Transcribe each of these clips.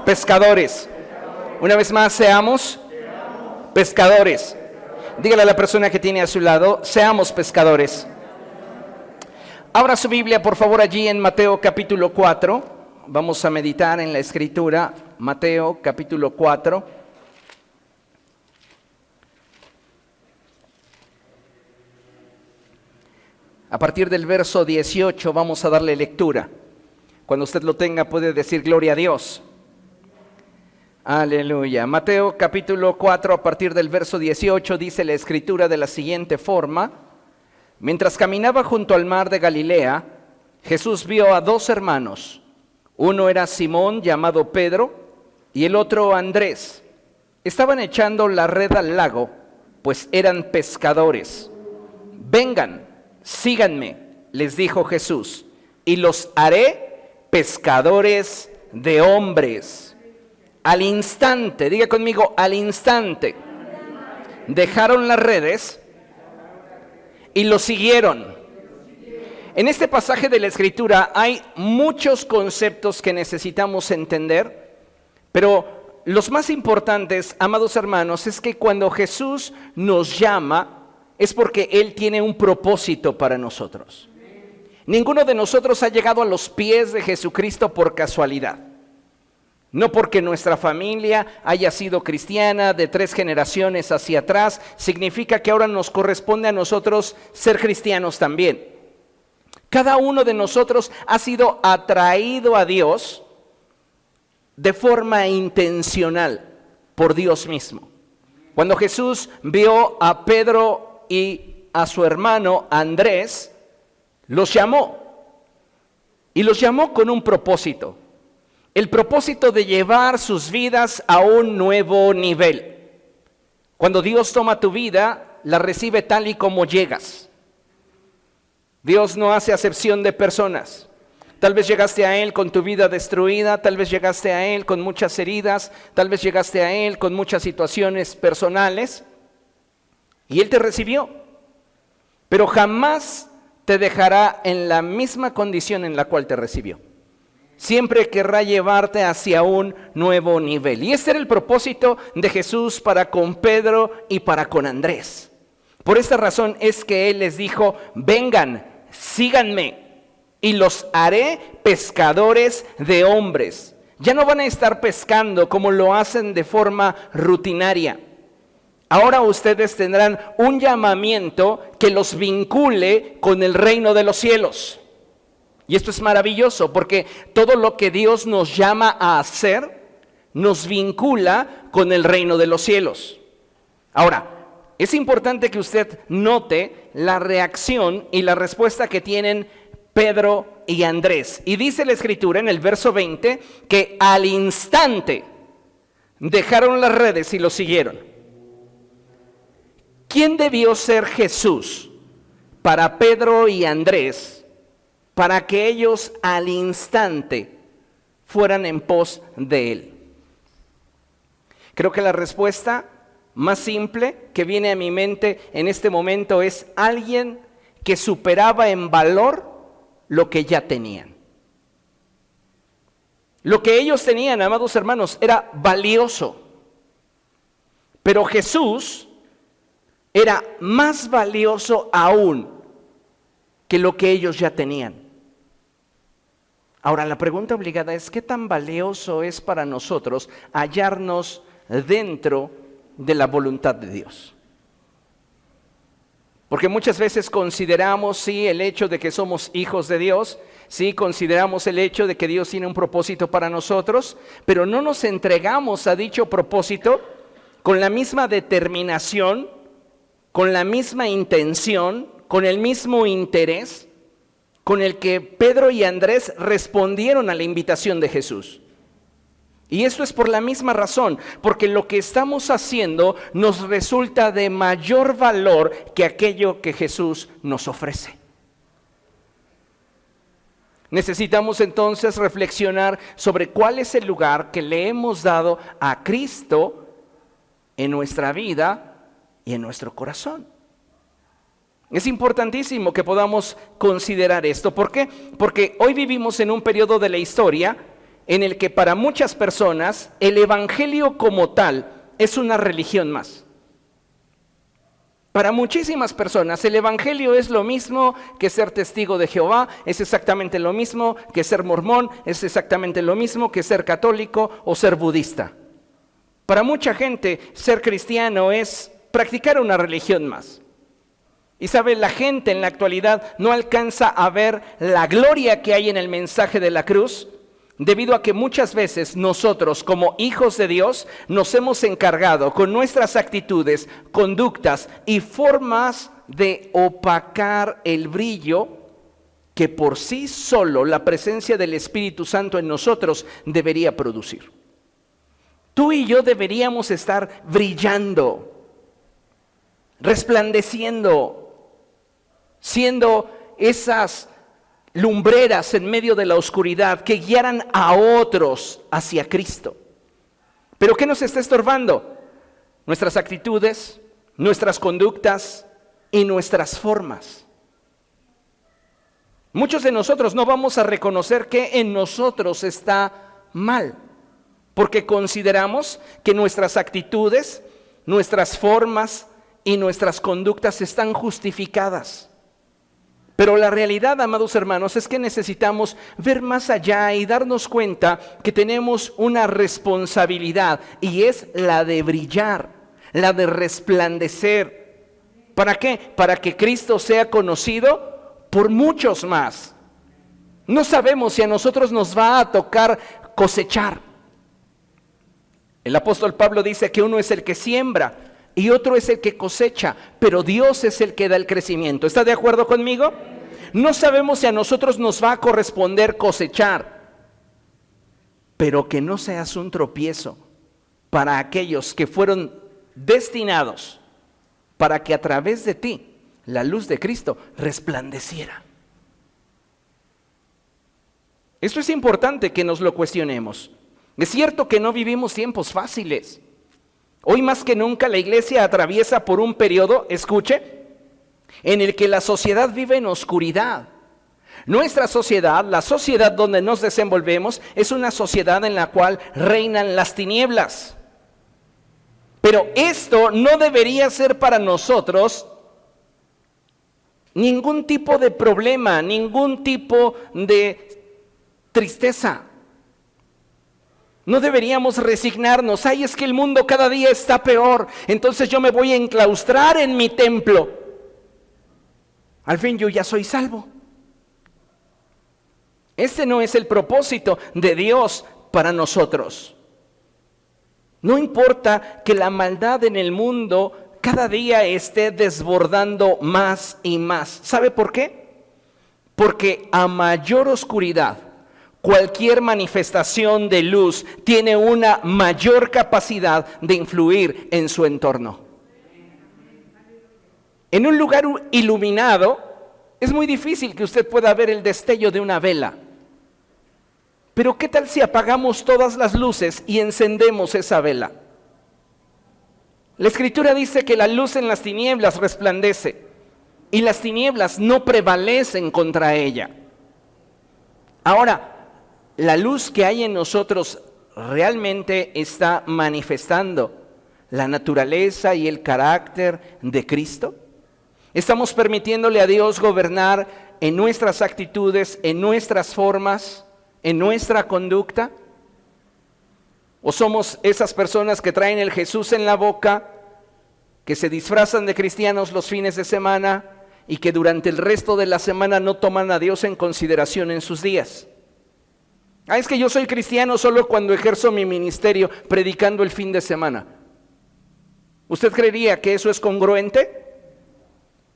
Pescadores. Una vez más, seamos pescadores. Dígale a la persona que tiene a su lado, seamos pescadores. Abra su Biblia, por favor, allí en Mateo capítulo 4. Vamos a meditar en la Escritura. Mateo capítulo 4. A partir del verso 18 vamos a darle lectura. Cuando usted lo tenga puede decir gloria a Dios. Aleluya. Mateo capítulo 4 a partir del verso 18 dice la Escritura de la siguiente forma. Mientras caminaba junto al mar de Galilea, Jesús vio a dos hermanos. Uno era Simón, llamado Pedro, y el otro Andrés. Estaban echando la red al lago, pues eran pescadores. Vengan, síganme, les dijo Jesús, y los haré pescadores de hombres. Al instante, diga conmigo, al instante, dejaron las redes y lo siguieron. En este pasaje de la Escritura hay muchos conceptos que necesitamos entender, pero los más importantes, amados hermanos, es que cuando Jesús nos llama, es porque Él tiene un propósito para nosotros. Ninguno de nosotros ha llegado a los pies de Jesucristo por casualidad. No porque nuestra familia haya sido cristiana de 3 generaciones hacia atrás, significa que ahora nos corresponde a nosotros ser cristianos también. Cada uno de nosotros ha sido atraído a Dios de forma intencional por Dios mismo. Cuando Jesús vio a Pedro y a su hermano Andrés, los llamó. Y los llamó con un propósito. El propósito de llevar sus vidas a un nuevo nivel. Cuando Dios toma tu vida, la recibe tal y como llegas. Dios no hace acepción de personas. Tal vez llegaste a Él con tu vida destruida, tal vez llegaste a Él con muchas heridas, tal vez llegaste a Él con muchas situaciones personales, y Él te recibió. Pero jamás te dejará en la misma condición en la cual te recibió. Siempre querrá llevarte hacia un nuevo nivel. Y este era el propósito de Jesús para con Pedro y para con Andrés. Por esta razón es que Él les dijo, vengan, síganme y los haré pescadores de hombres. Ya no van a estar pescando como lo hacen de forma rutinaria. Ahora ustedes tendrán un llamamiento que los vincule con el reino de los cielos. Y esto es maravilloso porque todo lo que Dios nos llama a hacer nos vincula con el reino de los cielos. Ahora, es importante que usted note la reacción y la respuesta que tienen Pedro y Andrés. Y dice la Escritura en el verso 20 que al instante dejaron las redes y lo siguieron. ¿Quién debió ser Jesús para Pedro y Andrés para que ellos al instante fueran en pos de Él? Creo que la respuesta más simple que viene a mi mente en este momento es alguien que superaba en valor lo que ya tenían. Lo que ellos tenían, amados hermanos, era valioso. Pero Jesús era más valioso aún que lo que ellos ya tenían. Ahora, la pregunta obligada es, ¿qué tan valioso es para nosotros hallarnos dentro de la voluntad de Dios? Porque muchas veces consideramos, sí, el hecho de que somos hijos de Dios, sí, consideramos el hecho de que Dios tiene un propósito para nosotros, pero no nos entregamos a dicho propósito con la misma determinación, con la misma intención, con el mismo interés con el que Pedro y Andrés respondieron a la invitación de Jesús. Y esto es por la misma razón, porque lo que estamos haciendo nos resulta de mayor valor que aquello que Jesús nos ofrece. Necesitamos entonces reflexionar sobre cuál es el lugar que le hemos dado a Cristo en nuestra vida y en nuestro corazón. Es importantísimo que podamos considerar esto. ¿Por qué? Porque hoy vivimos en un periodo de la historia en el que para muchas personas el evangelio como tal es una religión más. Para muchísimas personas el evangelio es lo mismo que ser testigo de Jehová, es exactamente lo mismo que ser mormón, es exactamente lo mismo que ser católico o ser budista. Para mucha gente ser cristiano es practicar una religión más. Y sabe, la gente en la actualidad no alcanza a ver la gloria que hay en el mensaje de la cruz, debido a que muchas veces nosotros como hijos de Dios nos hemos encargado con nuestras actitudes, conductas y formas de opacar el brillo que por sí solo la presencia del Espíritu Santo en nosotros debería producir. Tú y yo deberíamos estar brillando, resplandeciendo, siendo esas lumbreras en medio de la oscuridad que guiaran a otros hacia Cristo. ¿Pero qué nos está estorbando? Nuestras actitudes, nuestras conductas y nuestras formas. Muchos de nosotros no vamos a reconocer que en nosotros está mal, porque consideramos que nuestras actitudes, nuestras formas y nuestras conductas están justificadas. Pero la realidad, amados hermanos, es que necesitamos ver más allá y darnos cuenta que tenemos una responsabilidad, y es la de brillar, la de resplandecer. ¿Para qué? Para que Cristo sea conocido por muchos más. No sabemos si a nosotros nos va a tocar cosechar. El apóstol Pablo dice que uno es el que siembra y otro es el que cosecha, pero Dios es el que da el crecimiento. ¿Está de acuerdo conmigo? No sabemos si a nosotros nos va a corresponder cosechar, pero que no seas un tropiezo para aquellos que fueron destinados para que a través de ti la luz de Cristo resplandeciera. Esto es importante que nos lo cuestionemos. Es cierto que no vivimos tiempos fáciles. Hoy más que nunca la iglesia atraviesa por un periodo, escuche, en el que la sociedad vive en oscuridad. Nuestra sociedad, la sociedad donde nos desenvolvemos, es una sociedad en la cual reinan las tinieblas. Pero esto no debería ser para nosotros ningún tipo de problema, ningún tipo de tristeza. No deberíamos resignarnos. Ay, es que el mundo cada día está peor, entonces yo me voy a enclaustrar en mi templo. Al fin yo ya soy salvo. Este no es el propósito de Dios para nosotros. No importa que la maldad en el mundo cada día esté desbordando más y más. ¿Sabe por qué? Porque a mayor oscuridad, cualquier manifestación de luz tiene una mayor capacidad de influir en su entorno. En un lugar iluminado es muy difícil que usted pueda ver el destello de una vela. Pero ¿qué tal si apagamos todas las luces y encendemos esa vela? La Escritura dice que la luz en las tinieblas resplandece y las tinieblas no prevalecen contra ella. Ahora, la luz que hay en nosotros realmente está manifestando la naturaleza y el carácter de Cristo. ¿Estamos permitiéndole a Dios gobernar en nuestras actitudes, en nuestras formas, en nuestra conducta? ¿O somos esas personas que traen el Jesús en la boca, que se disfrazan de cristianos los fines de semana y que durante el resto de la semana no toman a Dios en consideración en sus días? Ah, es que yo soy cristiano solo cuando ejerzo mi ministerio predicando el fin de semana. ¿Usted creería que eso es congruente?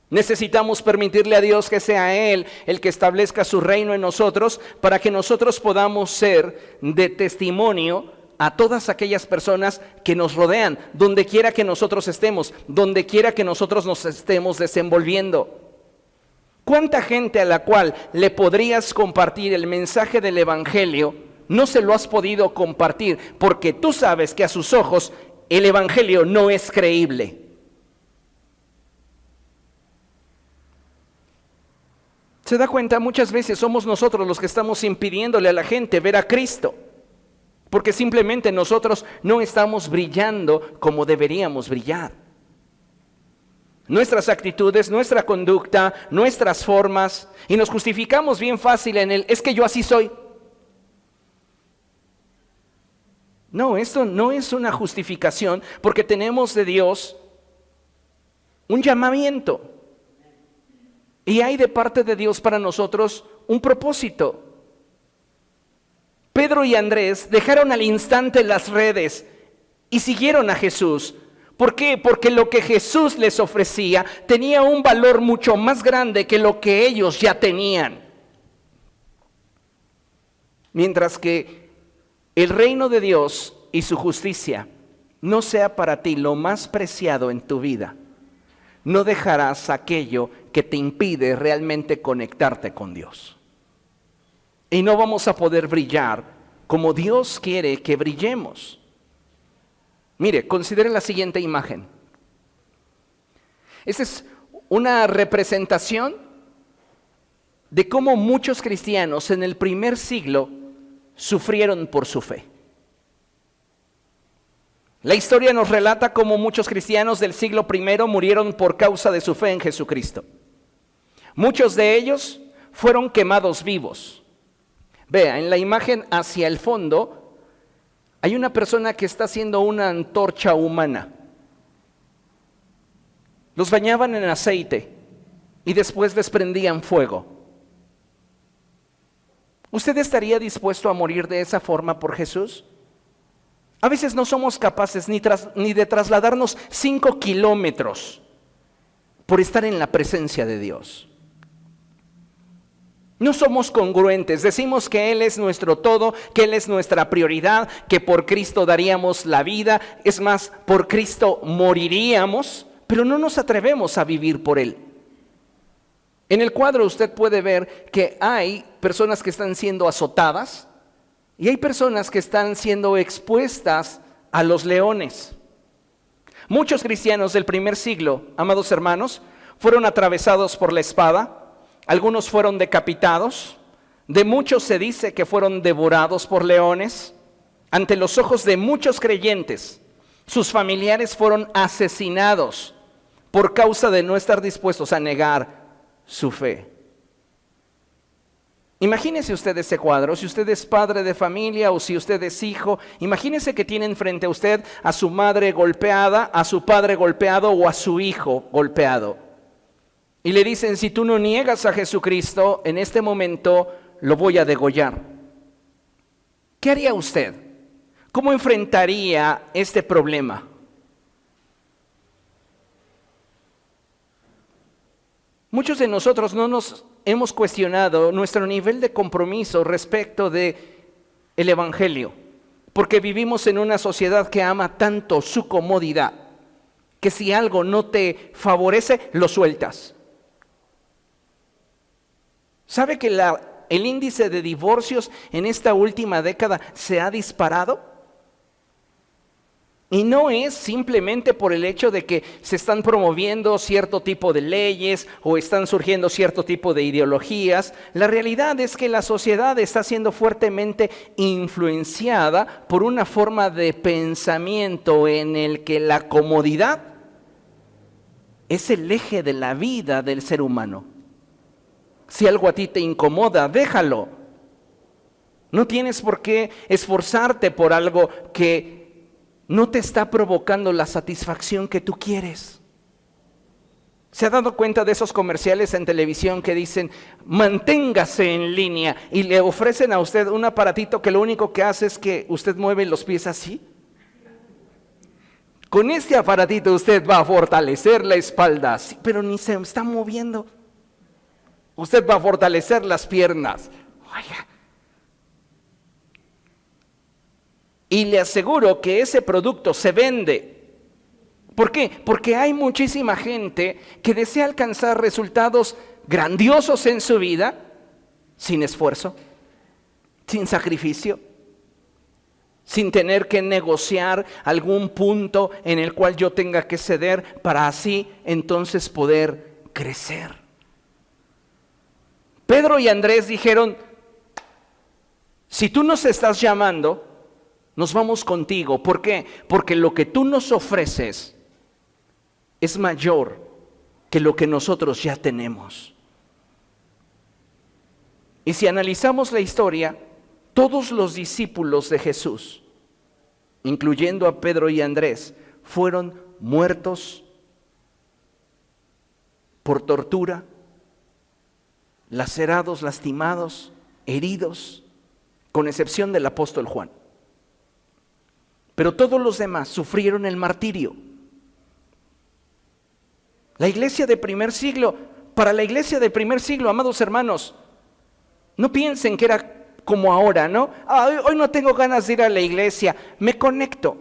Necesitamos permitirle a Dios que sea Él el que establezca su reino en nosotros para que nosotros podamos ser de testimonio a todas aquellas personas que nos rodean, donde quiera que nosotros estemos, donde quiera que nosotros nos estemos desenvolviendo. ¿Cuánta gente a la cual le podrías compartir el mensaje del Evangelio no se lo has podido compartir porque tú sabes que a sus ojos el Evangelio no es creíble? ¿Se da cuenta? Muchas veces somos nosotros los que estamos impidiéndole a la gente ver a Cristo. porque simplemente nosotros no estamos brillando como deberíamos brillar. Nuestras actitudes, nuestra conducta, nuestras formas, y nos justificamos bien fácil en el, es que yo así soy. No, esto no es una justificación, porque tenemos de Dios un llamamiento. Y hay de parte de Dios para nosotros un propósito. Pedro y Andrés dejaron al instante las redes y siguieron a Jesús. ¿Por qué? Porque lo que Jesús les ofrecía tenía un valor mucho más grande que lo que ellos ya tenían. Mientras que el reino de Dios y su justicia no sea para ti lo más preciado en tu vida, no dejarás aquello que te impide realmente conectarte con Dios. Y no vamos a poder brillar como Dios quiere que brillemos. Mire, considere la siguiente imagen. Esta es una representación de cómo muchos cristianos en el primer siglo sufrieron por su fe. La historia nos relata cómo muchos cristianos del siglo I murieron por causa de su fe en Jesucristo. Muchos de ellos fueron quemados vivos. Vea, en la imagen hacia el fondo hay una persona que está haciendo una antorcha humana. Los bañaban en aceite y después les prendían fuego. ¿Usted estaría dispuesto a morir de esa forma por Jesús? A veces no somos capaces ni de trasladarnos 5 kilómetros por estar en la presencia de Dios. No somos congruentes, decimos que Él es nuestro todo, que Él es nuestra prioridad, que por Cristo daríamos la vida, es más, por Cristo moriríamos, pero no nos atrevemos a vivir por Él. En el cuadro usted puede ver que hay personas que están siendo azotadas y hay personas que están siendo expuestas a los leones. Muchos cristianos del primer siglo, amados hermanos, fueron atravesados por la espada. Algunos fueron decapitados, de muchos se dice que fueron devorados por leones. Ante los ojos de muchos creyentes, sus familiares fueron asesinados por causa de no estar dispuestos a negar su fe. Imagínese usted ese cuadro, si usted es padre de familia o si usted es hijo, imagínese que tienen frente a usted a su madre golpeada, a su padre golpeado o a su hijo golpeado. Y le dicen, si tú no niegas a Jesucristo, en este momento lo voy a degollar. ¿Qué haría usted? ¿Cómo enfrentaría este problema? Muchos de nosotros no nos hemos cuestionado nuestro nivel de compromiso respecto del Evangelio, porque vivimos en una sociedad que ama tanto su comodidad, que si algo no te favorece, lo sueltas. ¿Sabe que el índice de divorcios en esta última década se ha disparado? Y no es simplemente por el hecho de que se están promoviendo cierto tipo de leyes o están surgiendo cierto tipo de ideologías. La realidad es que la sociedad está siendo fuertemente influenciada por una forma de pensamiento en el que la comodidad es el eje de la vida del ser humano. Si algo a ti te incomoda, déjalo. No tienes por qué esforzarte por algo que no te está provocando la satisfacción que tú quieres. ¿Se ha dado cuenta de esos comerciales en televisión que dicen, manténgase en línea, y le ofrecen a usted un aparatito que lo único que hace es que usted mueve los pies así? Con este aparatito usted va a fortalecer la espalda, sí, pero ni se está moviendo. Usted va a fortalecer las piernas. Oiga. Y le aseguro que ese producto se vende. ¿Por qué? Porque hay muchísima gente que desea alcanzar resultados grandiosos en su vida sin esfuerzo, sin sacrificio, sin tener que negociar algún punto en el cual yo tenga que ceder para así entonces poder crecer. Pedro y Andrés dijeron, si tú nos estás llamando, nos vamos contigo. ¿Por qué? Porque lo que tú nos ofreces es mayor que lo que nosotros ya tenemos. Y si analizamos la historia, todos los discípulos de Jesús, incluyendo a Pedro y Andrés, fueron muertos por tortura, lacerados, lastimados, heridos, con excepción del apóstol Juan. Pero todos los demás sufrieron el martirio. La iglesia de primer siglo, para la iglesia de primer siglo, amados hermanos, no piensen que era como ahora, ¿no? Hoy no tengo ganas de ir a la iglesia, me conecto.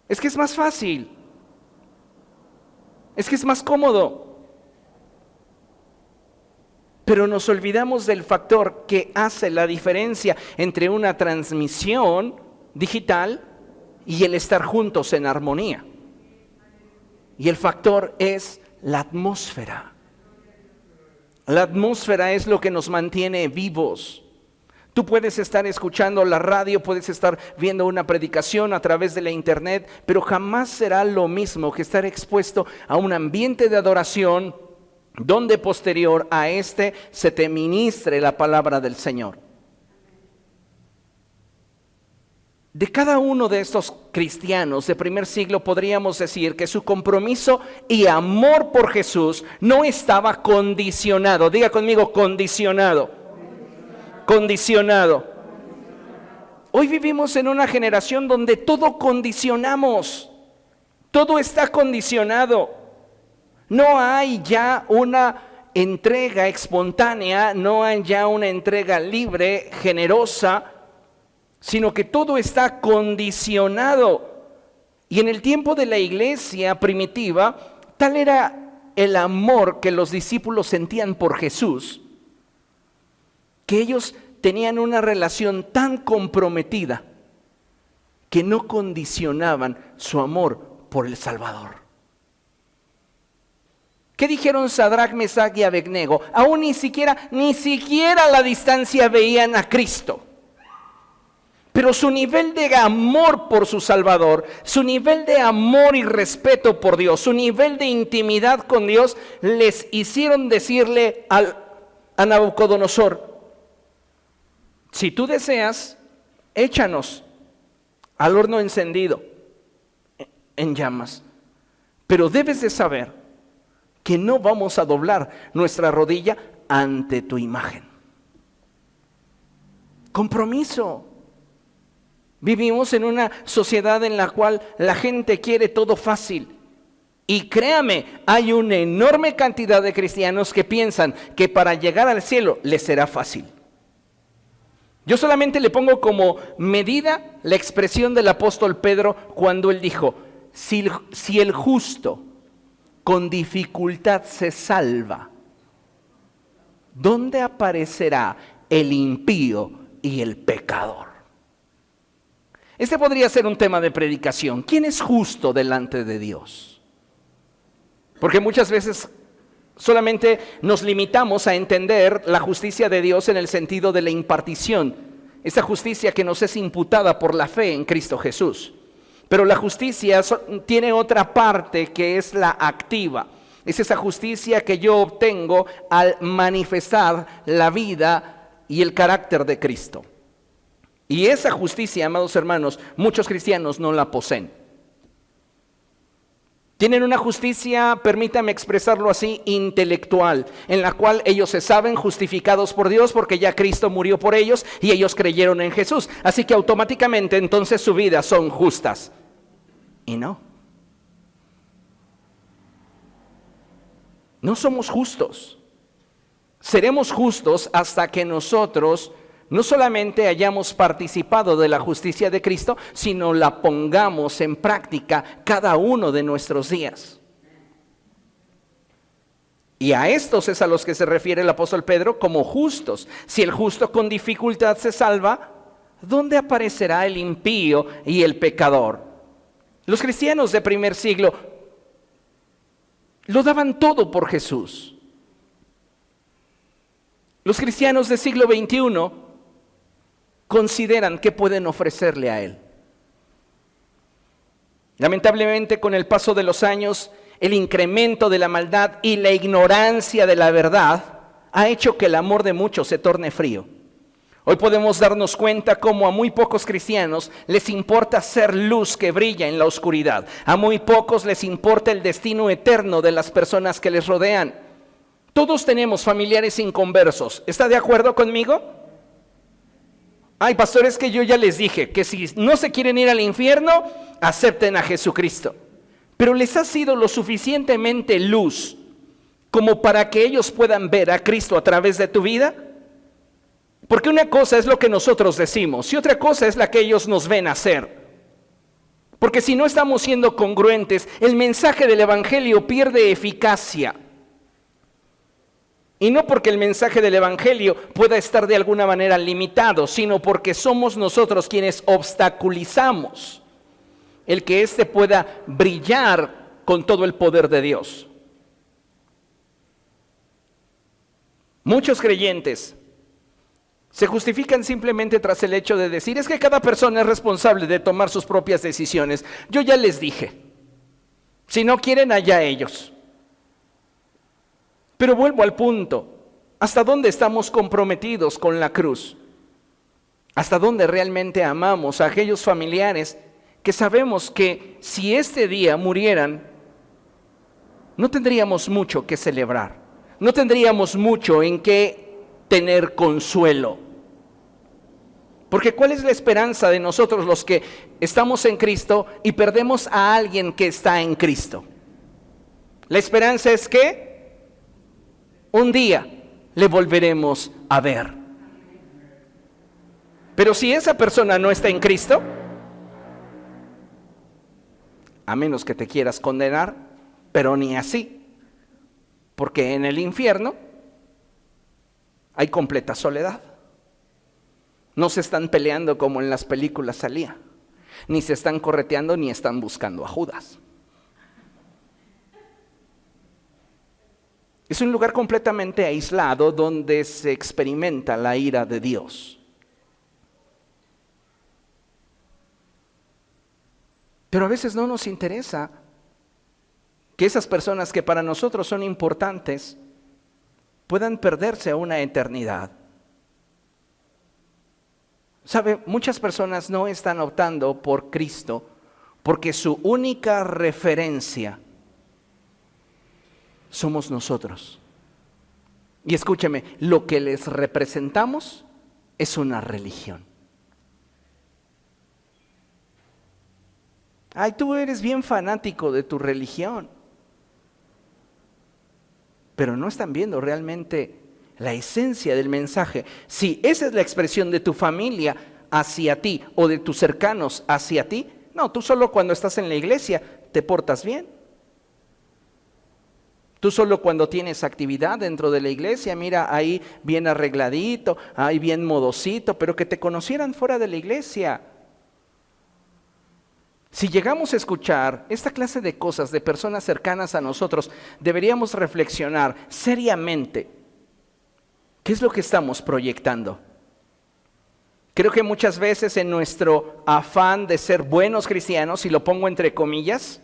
Es que es más fácil. Es que es más cómodo. Pero nos olvidamos del factor que hace la diferencia entre una transmisión digital y el estar juntos en armonía. Y el factor es la atmósfera. La atmósfera es lo que nos mantiene vivos. Tú puedes estar escuchando la radio, puedes estar viendo una predicación a través de la internet, pero jamás será lo mismo que estar expuesto a un ambiente de adoración donde posterior a este se te ministre la palabra del Señor. De cada uno de estos cristianos de primer siglo podríamos decir que su compromiso y amor por Jesús no estaba condicionado. Diga conmigo, condicionado. Condicionado. Hoy vivimos en una generación donde todo condicionamos. Todo está condicionado. No hay ya una entrega espontánea, no hay ya una entrega libre, generosa, sino que todo está condicionado. Y en el tiempo de la iglesia primitiva, tal era el amor que los discípulos sentían por Jesús, que ellos tenían una relación tan comprometida que no condicionaban su amor por el Salvador. ¿Qué dijeron Sadrach, Mesach y Abednego? Aún ni siquiera a la distancia veían a Cristo. Pero su nivel de amor por su Salvador, su nivel de amor y respeto por Dios, su nivel de intimidad con Dios, les hicieron decirle a Nabucodonosor: si tú deseas, échanos al horno encendido en llamas. Pero debes de saber que no vamos a doblar nuestra rodilla ante tu imagen. Compromiso. Vivimos en una sociedad en la cual la gente quiere todo fácil. Y créame, hay una enorme cantidad de cristianos que piensan que para llegar al cielo les será fácil. Yo solamente le pongo como medida la expresión del apóstol Pedro cuando él dijo: si el justo con dificultad se salva, ¿dónde aparecerá el impío y el pecador? Este podría ser un tema de predicación. ¿Quién es justo delante de Dios? Porque muchas veces solamente nos limitamos a entender la justicia de Dios en el sentido de la impartición, esa justicia que nos es imputada por la fe en Cristo Jesús. Pero la justicia tiene otra parte que es la activa. Es esa justicia que yo obtengo al manifestar la vida y el carácter de Cristo. Y esa justicia, amados hermanos, muchos cristianos no la poseen. Tienen una justicia, permítame expresarlo así, intelectual, en la cual ellos se saben justificados por Dios porque ya Cristo murió por ellos y ellos creyeron en Jesús. Así que automáticamente entonces su vida son justas. Y no. No somos justos. Seremos justos hasta que nosotros no solamente hayamos participado de la justicia de Cristo, sino la pongamos en práctica cada uno de nuestros días. Y a estos es a los que se refiere el apóstol Pedro como justos. Si el justo con dificultad se salva, ¿dónde aparecerá el impío y el pecador? Los cristianos de primer siglo lo daban todo por Jesús. Los cristianos del siglo XXI consideran que pueden ofrecerle a Él. Lamentablemente, con el paso de los años, el incremento de la maldad y la ignorancia de la verdad ha hecho que el amor de muchos se torne frío. Hoy podemos darnos cuenta cómo a muy pocos cristianos les importa ser luz que brilla en la oscuridad. A muy pocos les importa el destino eterno de las personas que les rodean. Todos tenemos familiares inconversos. ¿Está de acuerdo conmigo? Ay, pastor, es que yo ya les dije que si no se quieren ir al infierno, acepten a Jesucristo. Pero ¿les ha sido lo suficientemente luz como para que ellos puedan ver a Cristo a través de tu vida? Porque una cosa es lo que nosotros decimos y otra cosa es la que ellos nos ven hacer. Porque si no estamos siendo congruentes, el mensaje del Evangelio pierde eficacia. Y no porque el mensaje del Evangelio pueda estar de alguna manera limitado, sino porque somos nosotros quienes obstaculizamos el que éste pueda brillar con todo el poder de Dios. Muchos creyentes se justifican simplemente tras el hecho de decir, es que cada persona es responsable de tomar sus propias decisiones. Yo ya les dije, si no quieren, allá ellos. Pero vuelvo al punto, ¿hasta dónde estamos comprometidos con la cruz? ¿Hasta dónde realmente amamos a aquellos familiares que sabemos que si este día murieran, no tendríamos mucho que celebrar, no tendríamos mucho en qué tener consuelo? Porque ¿cuál es la esperanza de nosotros los que estamos en Cristo y perdemos a alguien que está en Cristo? La esperanza es que un día le volveremos a ver. Pero si esa persona no está en Cristo, a menos que te quieras condenar, pero ni así, porque en el infierno hay completa soledad. No se están peleando como en las películas salía, ni se están correteando, ni están buscando a Judas. Es un lugar completamente aislado donde se experimenta la ira de Dios. Pero a veces no nos interesa que esas personas que para nosotros son importantes puedan perderse a una eternidad. ¿Sabe? Muchas personas no están optando por Cristo porque su única referencia somos nosotros. Y escúcheme, lo que les representamos es una religión. Ay, tú eres bien fanático de tu religión. Pero no están viendo realmente la esencia del mensaje. Si esa es la expresión de tu familia hacia ti o de tus cercanos hacia ti, no, tú solo cuando estás en la iglesia te portas bien. Tú solo cuando tienes actividad dentro de la iglesia, mira, ahí bien arregladito, ahí bien modosito, pero que te conocieran fuera de la iglesia. Si llegamos a escuchar esta clase de cosas de personas cercanas a nosotros, deberíamos reflexionar seriamente qué es lo que estamos proyectando. Creo que muchas veces en nuestro afán de ser buenos cristianos, y lo pongo entre comillas,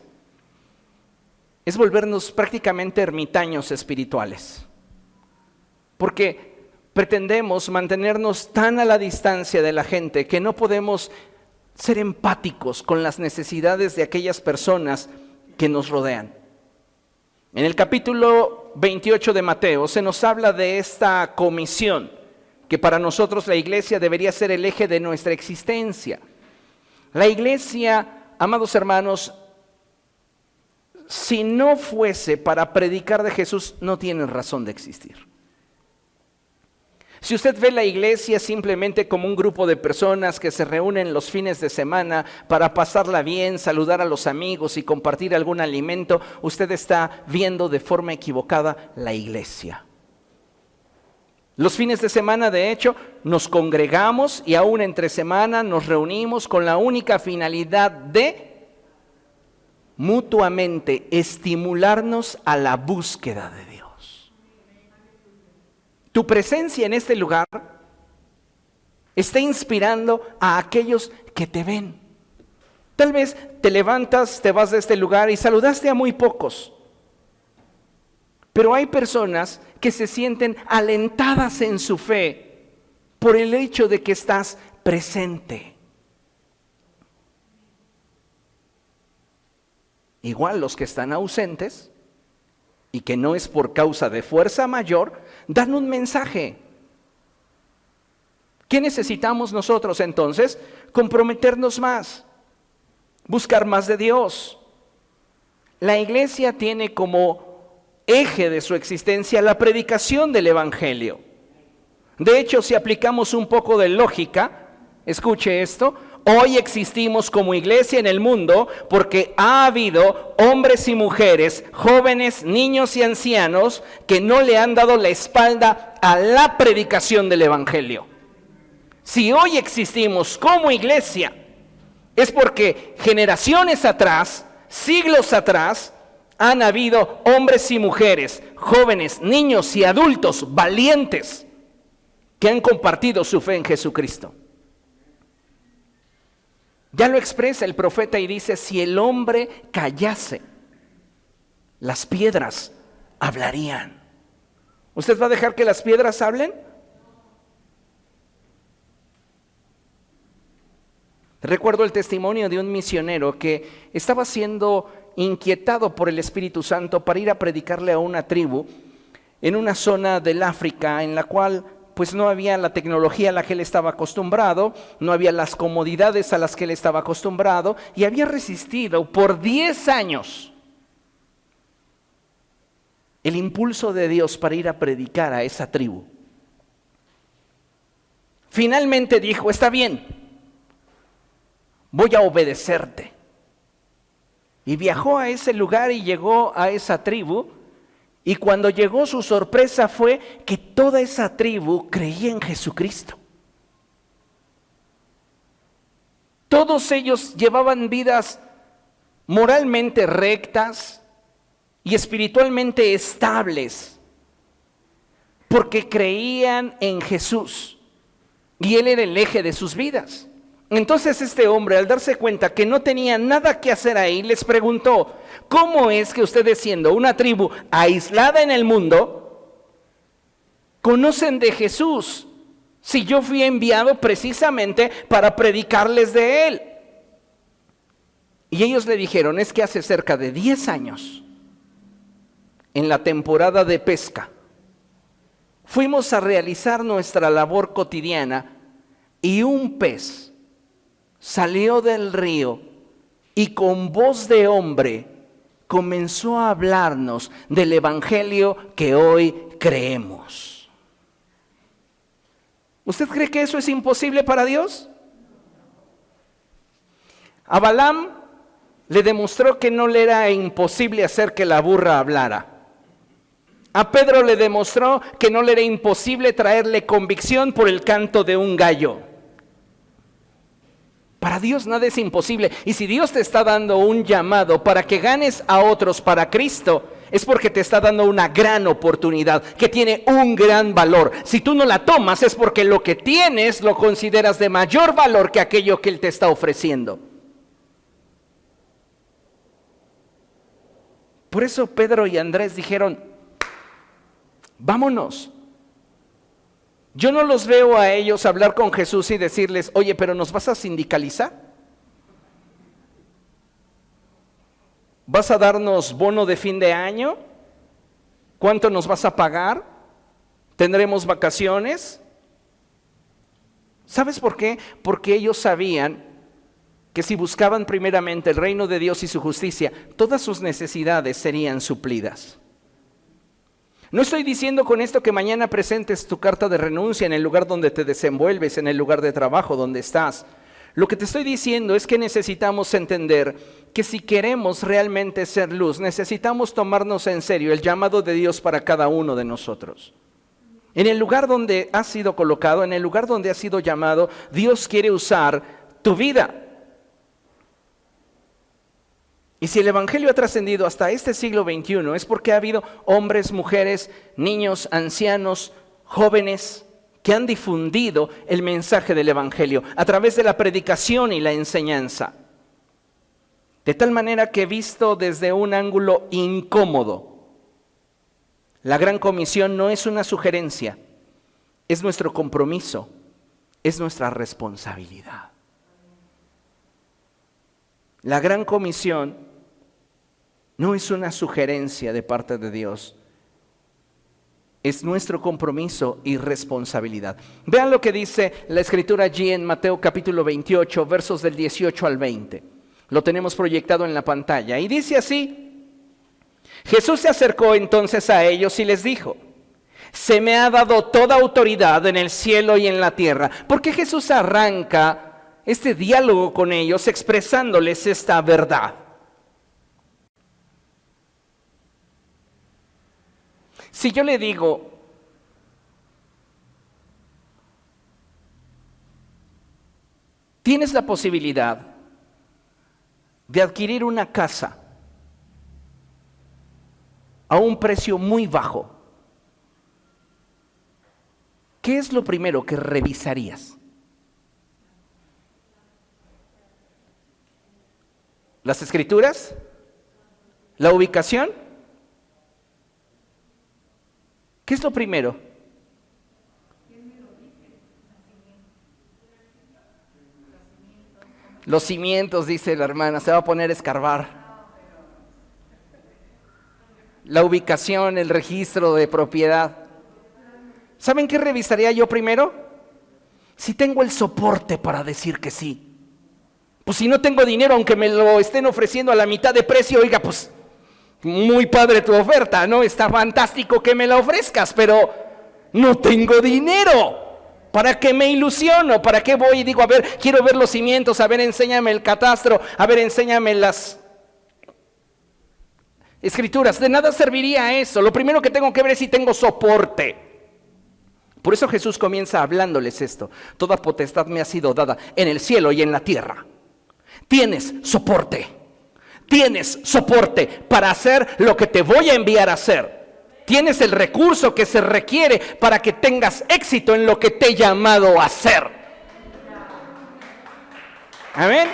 es volvernos prácticamente ermitaños espirituales. Porque pretendemos mantenernos tan a la distancia de la gente que no podemos ser empáticos con las necesidades de aquellas personas que nos rodean. En el capítulo 28 de Mateo se nos habla de esta comisión, que para nosotros la iglesia debería ser el eje de nuestra existencia. La iglesia, amados hermanos, si no fuese para predicar de Jesús, no tiene razón de existir. Si usted ve la iglesia simplemente como un grupo de personas que se reúnen los fines de semana para pasarla bien, saludar a los amigos y compartir algún alimento, usted está viendo de forma equivocada la iglesia. Los fines de semana, de hecho, nos congregamos y aún entre semana nos reunimos con la única finalidad de mutuamente estimularnos a la búsqueda de Dios. Tu presencia en este lugar está inspirando a aquellos que te ven. Tal vez te levantas, te vas de este lugar y saludaste a muy pocos. Pero hay personas que se sienten alentadas en su fe por el hecho de que estás presente. Igual los que están ausentes y que no es por causa de fuerza mayor, dan un mensaje. ¿Qué necesitamos nosotros entonces? Comprometernos más, buscar más de Dios. La iglesia tiene como eje de su existencia la predicación del Evangelio. De hecho, si aplicamos un poco de lógica, escuche esto, hoy existimos como iglesia en el mundo porque ha habido hombres y mujeres, jóvenes, niños y ancianos que no le han dado la espalda a la predicación del Evangelio. Si hoy existimos como iglesia, es porque generaciones atrás, siglos atrás, han habido hombres y mujeres, jóvenes, niños y adultos valientes que han compartido su fe en Jesucristo. Ya lo expresa el profeta y dice, si el hombre callase, las piedras hablarían. ¿Usted va a dejar que las piedras hablen? Recuerdo el testimonio de un misionero que estaba siendo inquietado por el Espíritu Santo para ir a predicarle a una tribu en una zona del África en la cual pues no había la tecnología a la que él estaba acostumbrado, no había las comodidades a las que él estaba acostumbrado y había resistido por 10 años el impulso de Dios para ir a predicar a esa tribu. Finalmente dijo, está bien, voy a obedecerte. Y viajó a ese lugar y llegó a esa tribu. Y cuando llegó, su sorpresa fue que toda esa tribu creía en Jesucristo. Todos ellos llevaban vidas moralmente rectas y espiritualmente estables, porque creían en Jesús y Él era el eje de sus vidas. Entonces este hombre, al darse cuenta que no tenía nada que hacer ahí, les preguntó, ¿cómo es que ustedes, siendo una tribu aislada en el mundo, conocen de Jesús? Si yo fui enviado precisamente para predicarles de Él. Y ellos le dijeron, es que hace cerca de 10 años, en la temporada de pesca, fuimos a realizar nuestra labor cotidiana y un pez salió del río y con voz de hombre comenzó a hablarnos del evangelio que hoy creemos. ¿Usted cree que eso es imposible para Dios? A Balaam le demostró que no le era imposible hacer que la burra hablara. A Pedro le demostró que no le era imposible traerle convicción por el canto de un gallo. Para Dios nada es imposible. Y si Dios te está dando un llamado para que ganes a otros para Cristo, es porque te está dando una gran oportunidad que tiene un gran valor. Si tú no la tomas, es porque lo que tienes lo consideras de mayor valor que aquello que Él te está ofreciendo. Por eso Pedro y Andrés dijeron, vámonos. Yo no los veo a ellos hablar con Jesús y decirles, oye, pero ¿nos vas a sindicalizar? ¿Vas a darnos bono de fin de año? ¿Cuánto nos vas a pagar? ¿Tendremos vacaciones? ¿Sabes por qué? Porque ellos sabían que si buscaban primeramente el reino de Dios y su justicia, todas sus necesidades serían suplidas. No estoy diciendo con esto que mañana presentes tu carta de renuncia en el lugar donde te desenvuelves, en el lugar de trabajo donde estás. Lo que te estoy diciendo es que necesitamos entender que si queremos realmente ser luz, necesitamos tomarnos en serio el llamado de Dios para cada uno de nosotros. En el lugar donde has sido colocado, en el lugar donde has sido llamado, Dios quiere usar tu vida. Y si el Evangelio ha trascendido hasta este siglo XXI, es porque ha habido hombres, mujeres, niños, ancianos, jóvenes, que han difundido el mensaje del Evangelio a través de la predicación y la enseñanza. De tal manera que, visto desde un ángulo incómodo, la Gran Comisión no es una sugerencia, es nuestro compromiso, es nuestra responsabilidad. La Gran Comisión no es una sugerencia de parte de Dios, es nuestro compromiso y responsabilidad. Vean lo que dice la Escritura allí en Mateo capítulo 28, versos del 18 al 20. Lo tenemos proyectado en la pantalla. Y dice así: Jesús se acercó entonces a ellos y les dijo: se me ha dado toda autoridad en el cielo y en la tierra. ¿Por qué Jesús arranca este diálogo con ellos expresándoles esta verdad? Si yo le digo, tienes la posibilidad de adquirir una casa a un precio muy bajo, ¿qué es lo primero que revisarías? ¿Las escrituras? ¿La ubicación? ¿Qué es lo primero? Los cimientos, dice la hermana, se va a poner a escarbar. La ubicación, el registro de propiedad. ¿Saben qué revisaría yo primero? Si tengo el soporte para decir que sí. Pues si no tengo dinero, aunque me lo estén ofreciendo a la mitad de precio, oiga, pues muy padre tu oferta, ¿no? Está fantástico que me la ofrezcas, pero no tengo dinero. ¿Para qué me ilusiono? ¿Para qué voy y digo, a ver, quiero ver los cimientos, a ver, enséñame el catastro, a ver, enséñame las escrituras? De nada serviría eso. Lo primero que tengo que ver es si tengo soporte. Por eso Jesús comienza hablándoles esto: toda potestad me ha sido dada en el cielo y en la tierra. Tienes soporte. Tienes soporte para hacer lo que te voy a enviar a hacer. Tienes el recurso que se requiere para que tengas éxito en lo que te he llamado a hacer. Amén.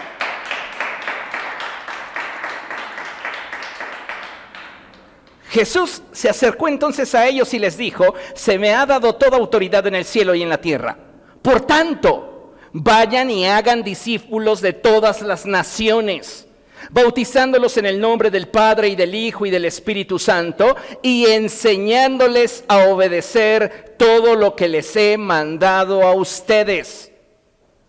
Jesús se acercó entonces a ellos y les dijo: se me ha dado toda autoridad en el cielo y en la tierra. Por tanto, vayan y hagan discípulos de todas las naciones, bautizándolos en el nombre del Padre y del Hijo y del Espíritu Santo, y enseñándoles a obedecer todo lo que les he mandado a ustedes.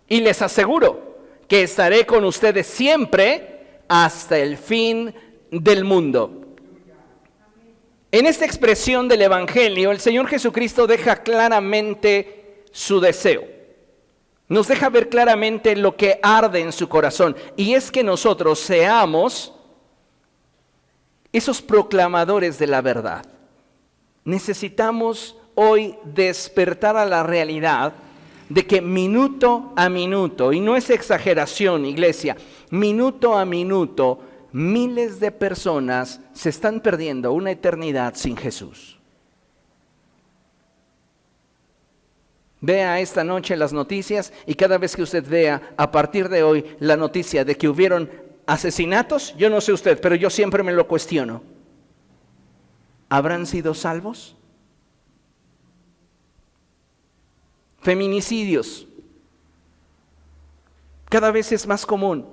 Y les aseguro que estaré con ustedes siempre hasta el fin del mundo. En esta expresión del Evangelio, el Señor Jesucristo deja claramente su deseo. Nos deja ver claramente lo que arde en su corazón, y es que nosotros seamos esos proclamadores de la verdad. Necesitamos hoy despertar a la realidad de que minuto a minuto, y no es exageración, iglesia, minuto a minuto, miles de personas se están perdiendo una eternidad sin Jesús. Vea esta noche las noticias, y cada vez que usted vea a partir de hoy la noticia de que hubieron asesinatos, yo no sé usted, pero yo siempre me lo cuestiono: ¿habrán sido salvos? Feminicidios, cada vez es más común.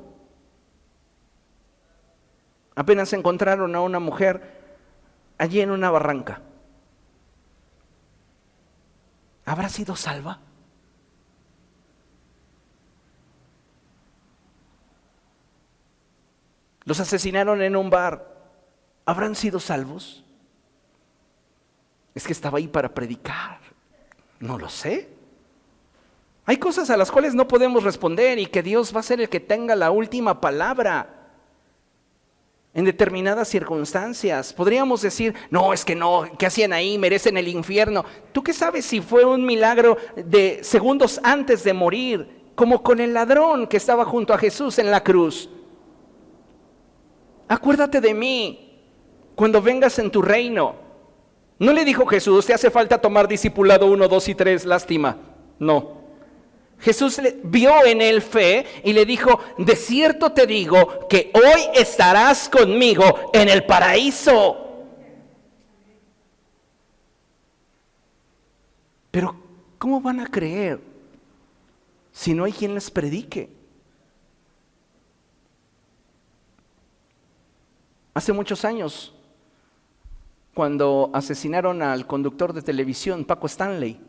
Apenas encontraron a una mujer allí en una barranca. ¿Habrá sido salva? Los asesinaron en un bar. ¿Habrán sido salvos? Es que estaba ahí para predicar. No lo sé. Hay cosas a las cuales no podemos responder, y que Dios va a ser el que tenga la última palabra. En determinadas circunstancias podríamos decir: no, es que no, ¿qué hacían ahí? Merecen el infierno. ¿Tú qué sabes si fue un milagro de segundos antes de morir, como con el ladrón que estaba junto a Jesús en la cruz? Acuérdate de mí cuando vengas en tu reino. No le dijo Jesús, te hace falta tomar discipulado 1, 2 y 3, lástima. No. Jesús vio en él fe y le dijo, de cierto te digo que hoy estarás conmigo en el paraíso. Pero, ¿cómo van a creer si no hay quien les predique? Hace muchos años, cuando asesinaron al conductor de televisión, Paco Stanley,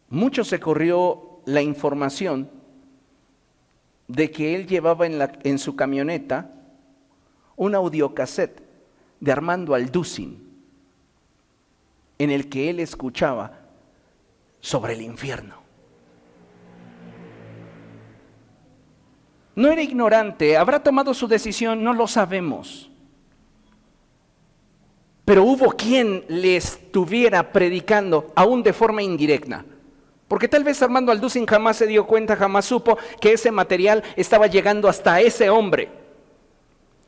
mucho se corrió la información de que él llevaba en su camioneta un audiocassette de Armando Alducin, en el que él escuchaba sobre el infierno. No era ignorante, habrá tomado su decisión, no lo sabemos. Pero hubo quien le estuviera predicando, aún de forma indirecta. Porque tal vez Armando Alducin jamás se dio cuenta, jamás supo que ese material estaba llegando hasta ese hombre.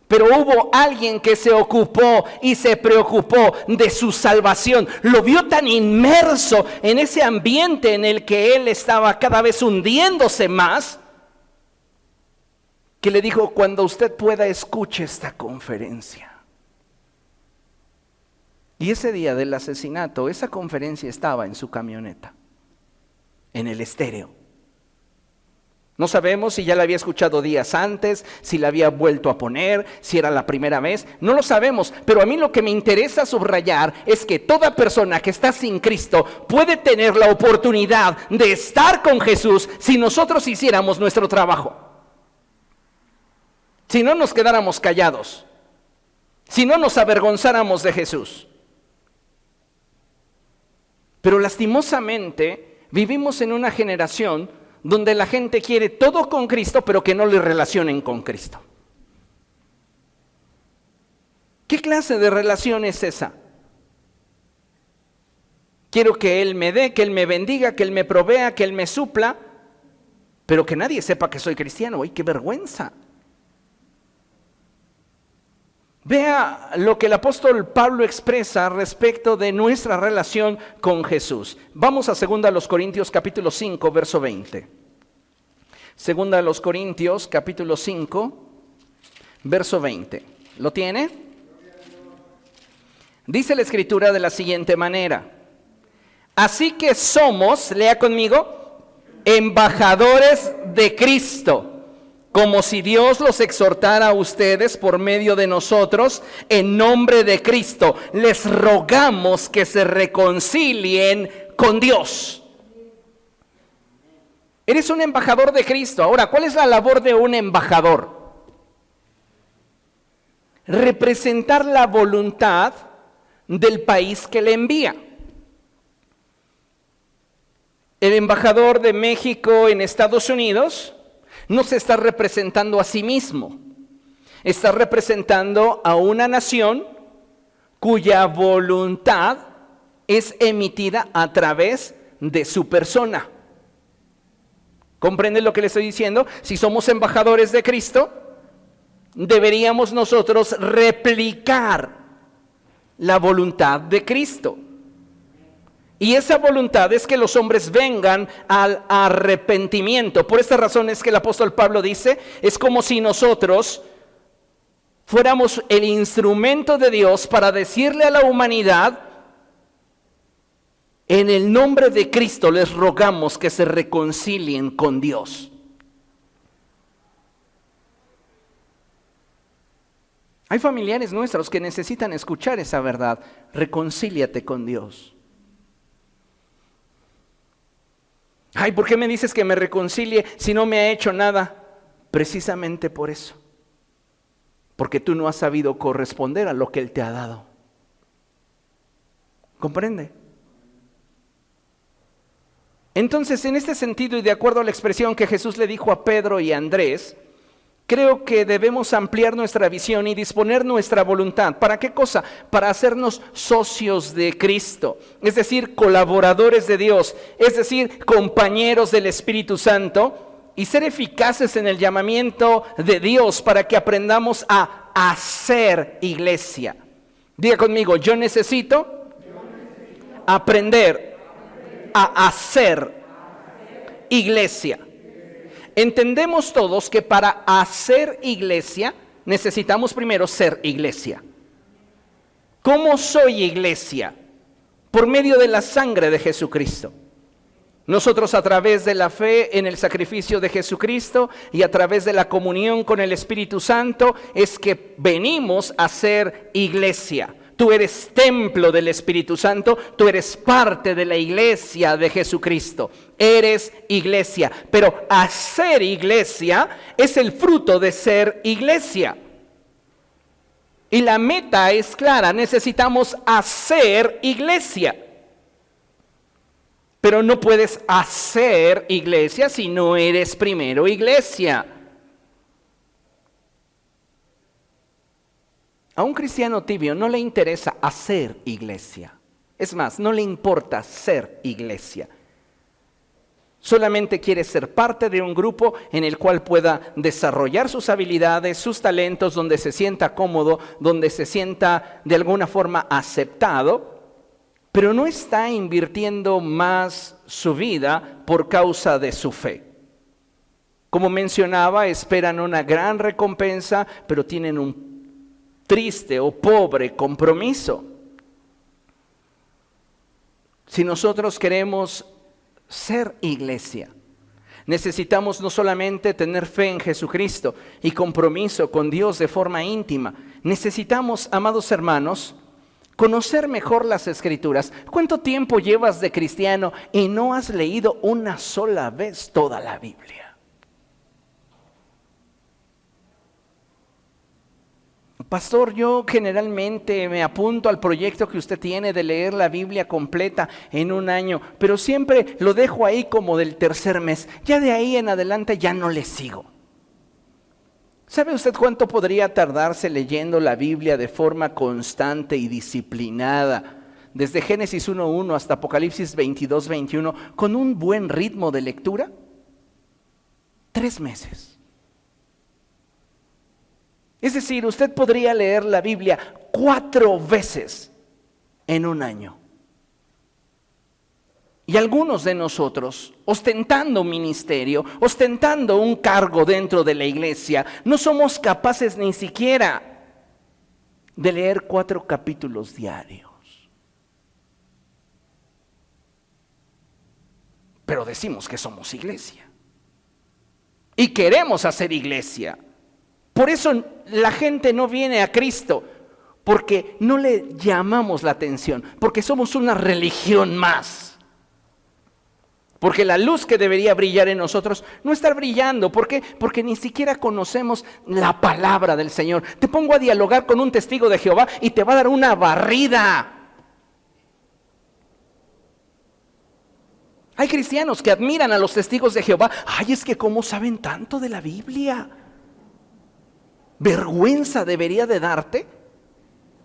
Pero hubo alguien que se ocupó y se preocupó de su salvación. Lo vio tan inmerso en ese ambiente en el que él estaba cada vez hundiéndose más, que le dijo, cuando usted pueda, escuche esta conferencia. Y ese día del asesinato, esa conferencia estaba en su camioneta, en el estéreo. No sabemos si ya la había escuchado días antes, si la había vuelto a poner, si era la primera vez, no lo sabemos, pero a mí lo que me interesa subrayar es que toda persona que está sin Cristo puede tener la oportunidad de estar con Jesús si nosotros hiciéramos nuestro trabajo. Si no nos quedáramos callados, si no nos avergonzáramos de Jesús. Pero lastimosamente vivimos en una generación donde la gente quiere todo con Cristo, pero que no le relacionen con Cristo. ¿Qué clase de relación es esa? Quiero que Él me dé, que Él me bendiga, que Él me provea, que Él me supla, pero que nadie sepa que soy cristiano. ¡Ay, qué vergüenza! Vea lo que el apóstol Pablo expresa respecto de nuestra relación con Jesús. Vamos a 2 Corintios capítulo 5, verso 20. 2 Corintios capítulo 5, verso 20. ¿Lo tiene? Dice la Escritura de la siguiente manera. Así que somos, lea conmigo, embajadores de Cristo, como si Dios los exhortara a ustedes por medio de nosotros, en nombre de Cristo. Les rogamos que se reconcilien con Dios. Eres un embajador de Cristo. Ahora, ¿cuál es la labor de un embajador? Representar la voluntad del país que le envía. El embajador de México en Estados Unidos no se está representando a sí mismo, está representando a una nación cuya voluntad es emitida a través de su persona. ¿Comprende lo que le estoy diciendo? Si somos embajadores de Cristo, deberíamos nosotros replicar la voluntad de Cristo. Y esa voluntad es que los hombres vengan al arrepentimiento. Por esta razón es que el apóstol Pablo dice, es como si nosotros fuéramos el instrumento de Dios para decirle a la humanidad, en el nombre de Cristo les rogamos que se reconcilien con Dios. Hay familiares nuestros que necesitan escuchar esa verdad. Reconcíliate con Dios. Ay, ¿por qué me dices que me reconcilie si no me ha hecho nada? Precisamente por eso. Porque tú no has sabido corresponder a lo que Él te ha dado. ¿Comprende? Entonces, en este sentido y de acuerdo a la expresión que Jesús le dijo a Pedro y a Andrés, creo que debemos ampliar nuestra visión y disponer nuestra voluntad. ¿Para qué cosa? Para hacernos socios de Cristo, es decir, colaboradores de Dios, es decir, compañeros del Espíritu Santo, y ser eficaces en el llamamiento de Dios para que aprendamos a hacer iglesia. Diga conmigo, yo necesito aprender a hacer iglesia. Entendemos todos que para hacer iglesia necesitamos primero ser iglesia. ¿Cómo soy iglesia? Por medio de la sangre de Jesucristo. Nosotros a través de la fe en el sacrificio de Jesucristo y a través de la comunión con el Espíritu Santo es que venimos a ser iglesia. Tú eres templo del Espíritu Santo, tú eres parte de la iglesia de Jesucristo. Eres iglesia, pero hacer iglesia es el fruto de ser iglesia. Y la meta es clara, necesitamos hacer iglesia. Pero no puedes hacer iglesia si no eres primero iglesia. A un cristiano tibio no le interesa hacer iglesia. Es más, no le importa ser iglesia. Solamente quiere ser parte de un grupo en el cual pueda desarrollar sus habilidades, sus talentos, donde se sienta cómodo, donde se sienta de alguna forma aceptado, pero no está invirtiendo más su vida por causa de su fe. Como mencionaba, esperan una gran recompensa, pero tienen un triste o pobre compromiso. Si nosotros queremos ser iglesia, necesitamos no solamente tener fe en Jesucristo y compromiso con Dios de forma íntima, necesitamos, amados hermanos, conocer mejor las Escrituras. ¿Cuánto tiempo llevas de cristiano y no has leído una sola vez toda la Biblia? Pastor, yo generalmente me apunto al proyecto que usted tiene de leer la Biblia completa en un año, pero siempre lo dejo ahí como del tercer mes. Ya de ahí en adelante ya no le sigo. ¿Sabe usted cuánto podría tardarse leyendo la Biblia de forma constante y disciplinada? Desde Génesis 1:1 hasta Apocalipsis 22:21, con un buen ritmo de lectura. 3 meses. Es decir, usted podría leer la Biblia 4 veces en un año. Y algunos de nosotros, ostentando ministerio, ostentando un cargo dentro de la iglesia, no somos capaces ni siquiera de leer 4 capítulos diarios. Pero decimos que somos iglesia. Y queremos hacer iglesia. Por eso la gente no viene a Cristo, porque no le llamamos la atención, porque somos una religión más. Porque la luz que debería brillar en nosotros no está brillando. ¿Por qué? Porque ni siquiera conocemos la palabra del Señor. Te pongo a dialogar con un testigo de Jehová y te va a dar una barrida. Hay cristianos que admiran a los testigos de Jehová. Ay, es que cómo saben tanto de la Biblia. Vergüenza debería de darte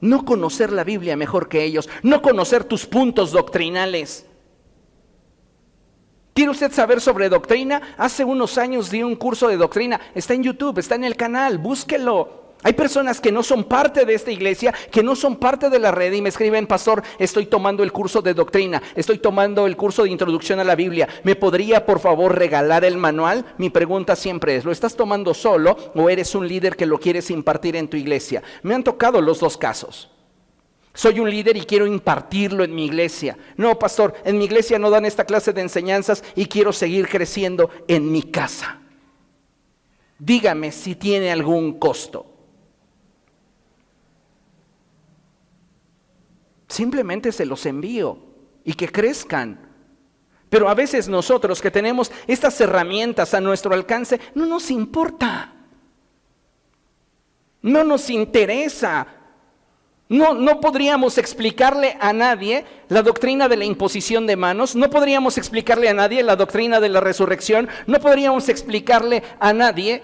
no conocer la Biblia mejor que ellos, no conocer tus puntos doctrinales. ¿Quiere usted saber sobre doctrina? Hace unos años di un curso de doctrina, está en YouTube, está en el canal, búsquelo. Hay personas que no son parte de esta iglesia, que no son parte de la red y me escriben: pastor, estoy tomando el curso de doctrina, estoy tomando el curso de introducción a la Biblia, ¿me podría por favor regalar el manual? Mi pregunta siempre es: ¿lo estás tomando solo o eres un líder que lo quieres impartir en tu iglesia? Me han tocado los dos casos. Soy un líder y quiero impartirlo en mi iglesia. No, pastor, en mi iglesia no dan esta clase de enseñanzas y quiero seguir creciendo en mi casa. Dígame si tiene algún costo. Simplemente se los envío y que crezcan. Pero a veces nosotros que tenemos estas herramientas a nuestro alcance, no nos importa. No nos interesa. No podríamos explicarle a nadie la doctrina de la imposición de manos. No podríamos explicarle a nadie la doctrina de la resurrección. No podríamos explicarle a nadie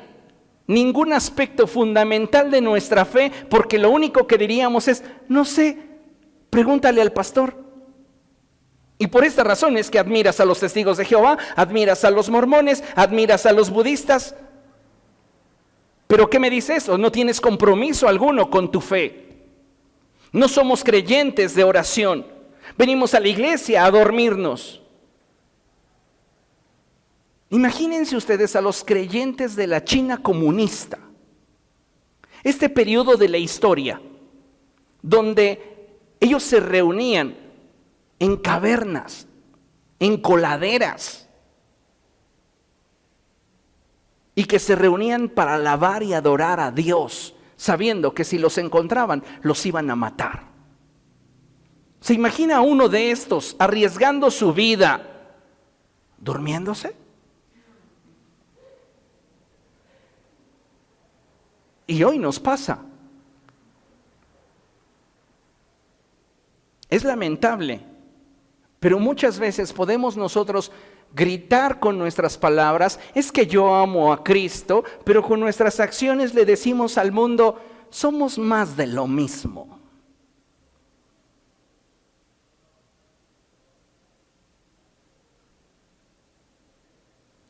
ningún aspecto fundamental de nuestra fe, porque lo único que diríamos es: no sé. Pregúntale al pastor. Y por esta razón es que admiras a los testigos de Jehová, admiras a los mormones, admiras a los budistas. ¿Pero qué me dice eso? No tienes compromiso alguno con tu fe. No somos creyentes de oración. Venimos a la iglesia a dormirnos. Imagínense ustedes a los creyentes de la China comunista. Este periodo de la historia, donde ellos se reunían en cavernas, en coladeras, y que se reunían para alabar y adorar a Dios, sabiendo que si los encontraban, los iban a matar. ¿Se imagina a uno de estos arriesgando su vida, durmiéndose? Y hoy nos pasa. Es lamentable, pero muchas veces podemos nosotros gritar con nuestras palabras, es que yo amo a Cristo, pero con nuestras acciones le decimos al mundo, somos más de lo mismo.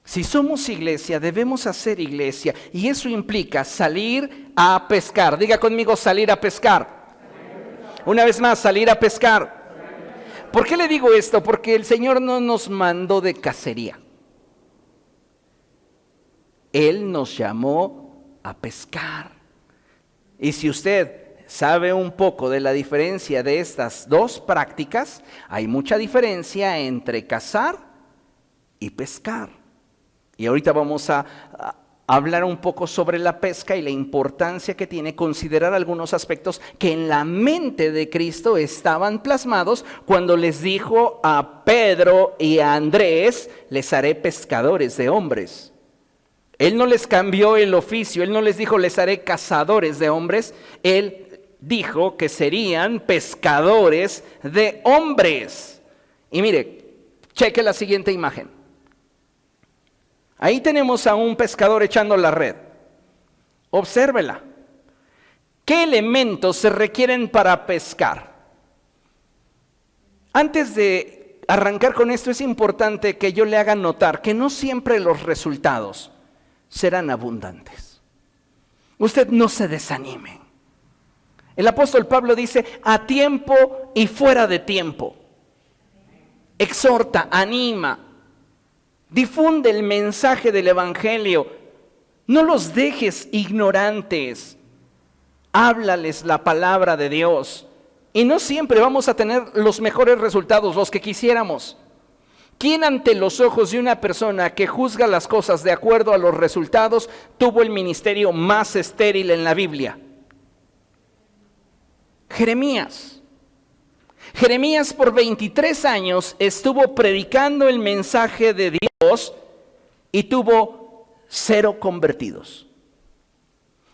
Si somos iglesia, debemos hacer iglesia, y eso implica salir a pescar. Diga conmigo, salir a pescar. Una vez más, salir a pescar. ¿Por qué le digo esto? Porque el Señor no nos mandó de cacería. Él nos llamó a pescar. Y si usted sabe un poco de la diferencia de estas dos prácticas, hay mucha diferencia entre cazar y pescar. Y ahorita vamos a hablar un poco sobre la pesca y la importancia que tiene considerar algunos aspectos que en la mente de Cristo estaban plasmados cuando les dijo a Pedro y a Andrés, les haré pescadores de hombres. Él no les cambió el oficio, Él no les dijo, les haré cazadores de hombres. Él dijo que serían pescadores de hombres. Y mire, cheque la siguiente imagen. Ahí tenemos a un pescador echando la red. Obsérvela. ¿Qué elementos se requieren para pescar? Antes de arrancar con esto, es importante que yo le haga notar que no siempre los resultados serán abundantes. Usted no se desanime. El apóstol Pablo dice, a tiempo y fuera de tiempo. Exhorta, anima. Difunde el mensaje del evangelio. No los dejes ignorantes. Háblales la palabra de Dios. Y no siempre vamos a tener los mejores resultados, los que quisiéramos. ¿Quién ante los ojos de una persona que juzga las cosas de acuerdo a los resultados tuvo el ministerio más estéril en la Biblia? Jeremías. Jeremías por 23 años estuvo predicando el mensaje de Dios y tuvo 0 convertidos.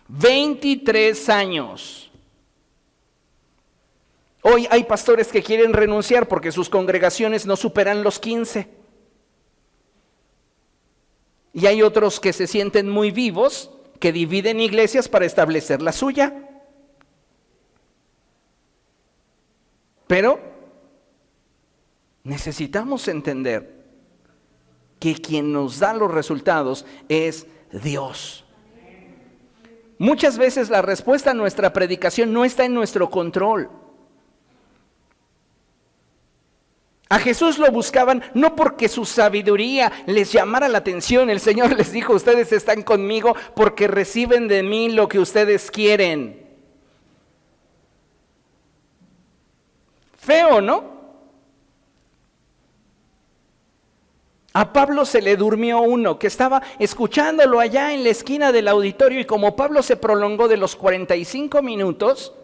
23 años. Hoy hay pastores que quieren renunciar porque sus congregaciones no superan los 15. Y hay otros que se sienten muy vivos, que dividen iglesias para establecer la suya. Pero necesitamos entender que quien nos da los resultados es Dios. Muchas veces la respuesta a nuestra predicación no está en nuestro control. A Jesús lo buscaban no porque su sabiduría les llamara la atención. El Señor les dijo, ustedes están conmigo porque reciben de mí lo que ustedes quieren. Feo, ¿no? A Pablo se le durmió uno que estaba escuchándolo allá en la esquina del auditorio y como Pablo se prolongó de los 45 minutos,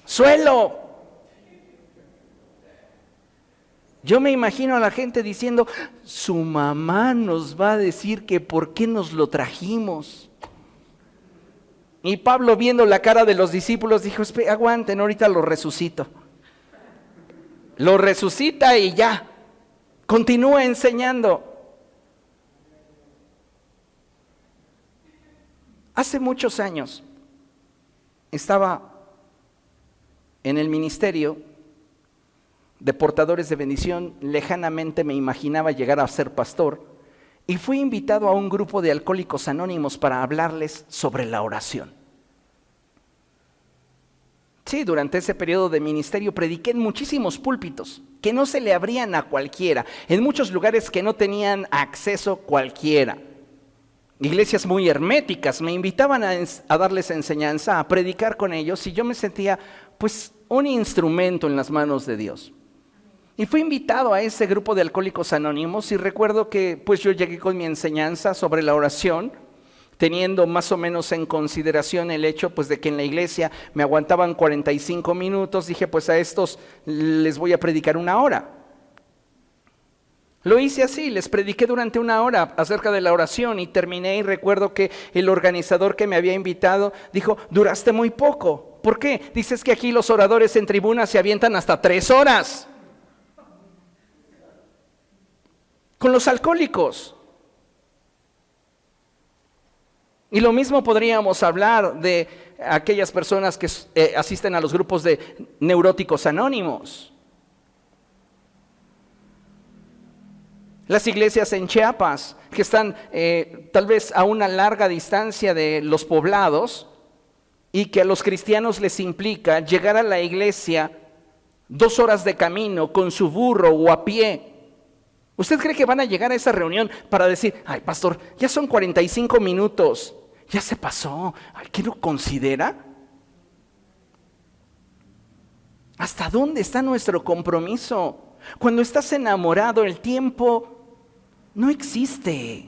suelo. Yo me imagino a la gente diciendo, su mamá nos va a decir que por qué nos lo trajimos. Y Pablo, viendo la cara de los discípulos, dijo, aguanten, ahorita lo resucito. Lo resucita y ya, continúa enseñando. Hace muchos años estaba en el ministerio de portadores de bendición, lejanamente me imaginaba llegar a ser pastor, y fui invitado a un grupo de alcohólicos anónimos para hablarles sobre la oración. Sí, durante ese periodo de ministerio prediqué en muchísimos púlpitos que no se le abrían a cualquiera, en muchos lugares que no tenían acceso cualquiera. Iglesias muy herméticas me invitaban a darles enseñanza, a predicar con ellos, y yo me sentía pues un instrumento en las manos de Dios. Y fui invitado a ese grupo de Alcohólicos Anónimos, y recuerdo que pues yo llegué con mi enseñanza sobre la oración, teniendo más o menos en consideración el hecho pues de que en la iglesia me aguantaban 45 minutos, dije pues a estos les voy a predicar 1 hora. Lo hice así, les prediqué durante 1 hora acerca de la oración y terminé, y recuerdo que el organizador que me había invitado dijo, duraste muy poco. ¿Por qué? Dices que aquí los oradores en tribuna se avientan hasta 3 horas. Con los alcohólicos. Y lo mismo podríamos hablar de aquellas personas que asisten a los grupos de neuróticos anónimos. Las iglesias en Chiapas, que están tal vez a una larga distancia de los poblados, y que a los cristianos les implica llegar a la iglesia 2 horas de camino con su burro o a pie. ¿Usted cree que van a llegar a esa reunión para decir, ay pastor, ya son 45 minutos, ya se pasó, ay, ¿qué lo considera? ¿Hasta dónde está nuestro compromiso? Cuando estás enamorado, el tiempo no existe.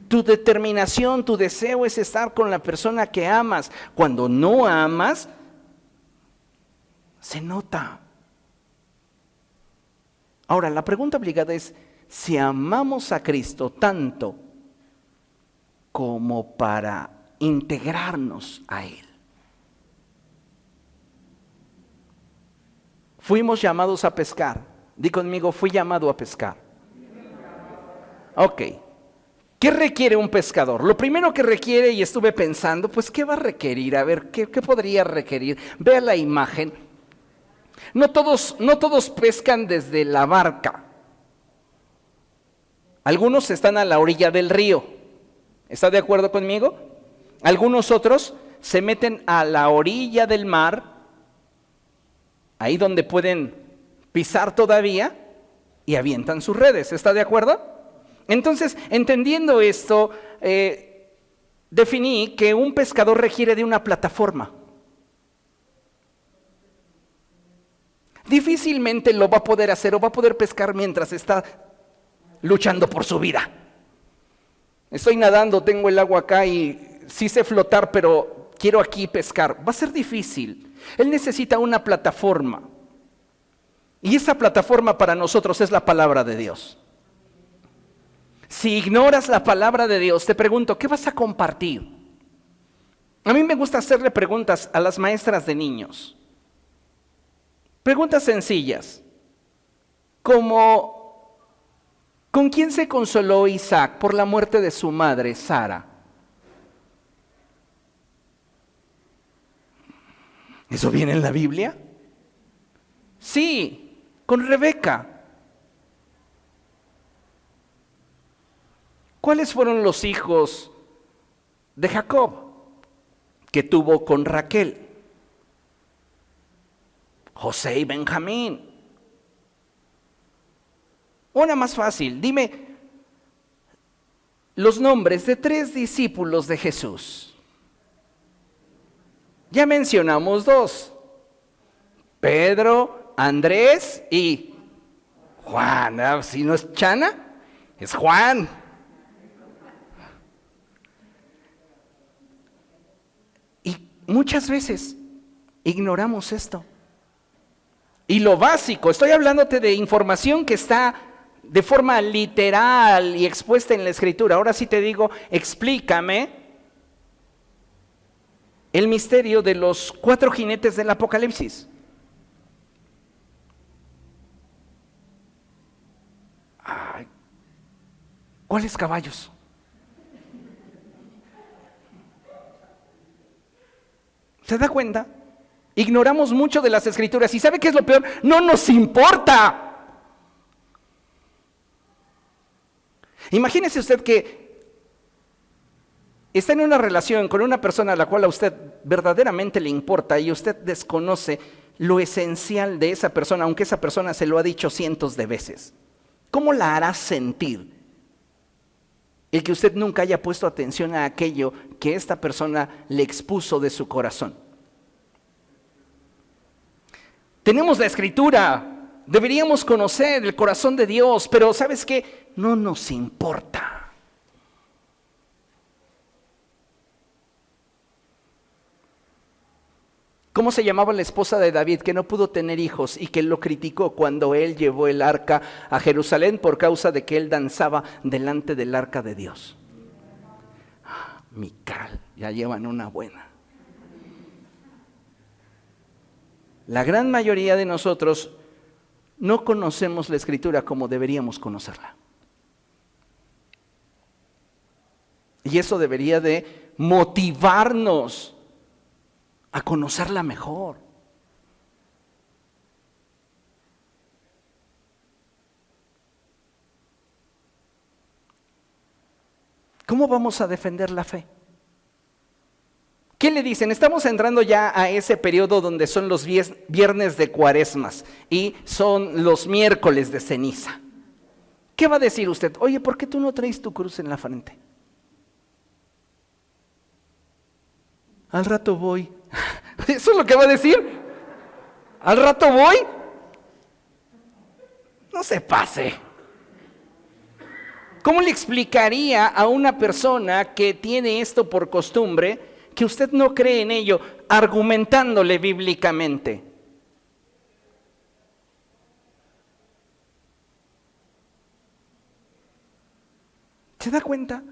Tu determinación, tu deseo es estar con la persona que amas. Cuando no amas, se nota. Ahora, la pregunta obligada es, si amamos a Cristo tanto como para integrarnos a Él. Fuimos llamados a pescar. Di conmigo, fui llamado a pescar. Ok. ¿Qué requiere un pescador? Lo primero que requiere, y estuve pensando, pues ¿qué va a requerir? A ver, ¿qué podría requerir? Vea la imagen. No todos pescan desde la barca. Algunos están a la orilla del río. ¿Está de acuerdo conmigo? Algunos otros se meten a la orilla del mar, ahí donde pueden pisar todavía, y avientan sus redes. ¿Está de acuerdo? Entonces, entendiendo esto, definí que un pescador requiere de una plataforma. Difícilmente lo va a poder hacer o va a poder pescar mientras está luchando por su vida. Estoy nadando, tengo el agua acá y sí sé flotar, pero quiero aquí pescar. Va a ser difícil. Él necesita una plataforma. Y esa plataforma para nosotros es la palabra de Dios. Si ignoras la palabra de Dios, te pregunto, ¿qué vas a compartir? A mí me gusta hacerle preguntas a las maestras de niños. Preguntas sencillas, como ¿con quién se consoló Isaac por la muerte de su madre, Sara? ¿Eso viene en la Biblia? Sí, con Rebeca. ¿Cuáles fueron los hijos de Jacob que tuvo con Raquel? José y Benjamín. Una más fácil, dime los nombres de 3 discípulos de Jesús. Ya mencionamos 2, Pedro, Andrés y Juan. Si no es Chana, es Juan. Y muchas veces ignoramos esto. Y lo básico, estoy hablándote de información que está de forma literal y expuesta en la Escritura. Ahora sí te digo, explícame el misterio de los 4 jinetes del Apocalipsis. Ay, ¿cuáles caballos? ¿Se da cuenta? Ignoramos mucho de las Escrituras. ¿Y sabe qué es lo peor? No nos importa. Imagínese usted que está en una relación con una persona a la cual a usted verdaderamente le importa y usted desconoce lo esencial de esa persona, aunque esa persona se lo ha dicho cientos de veces, ¿cómo la hará sentir el que usted nunca haya puesto atención a aquello que esta persona le expuso de su corazón? Tenemos la Escritura, deberíamos conocer el corazón de Dios, pero ¿sabes qué? No nos importa. ¿Cómo se llamaba la esposa de David que no pudo tener hijos y que lo criticó cuando él llevó el arca a Jerusalén por causa de que él danzaba delante del arca de Dios? Mical, ya llevan una buena. La gran mayoría de nosotros no conocemos la Escritura como deberíamos conocerla. Y eso debería de motivarnos a conocerla mejor. ¿Cómo vamos a defender la fe? ¿Qué le dicen? Estamos entrando ya a ese periodo donde son los viernes de cuaresmas y son los miércoles de ceniza. ¿Qué va a decir usted? Oye, ¿por qué tú no traes tu cruz en la frente? Al rato voy. ¿Eso es lo que va a decir? ¿Al rato voy? No se pase. ¿Cómo le explicaría a una persona que tiene esto por costumbre que usted no cree en ello, argumentándole bíblicamente? ¿Se da cuenta?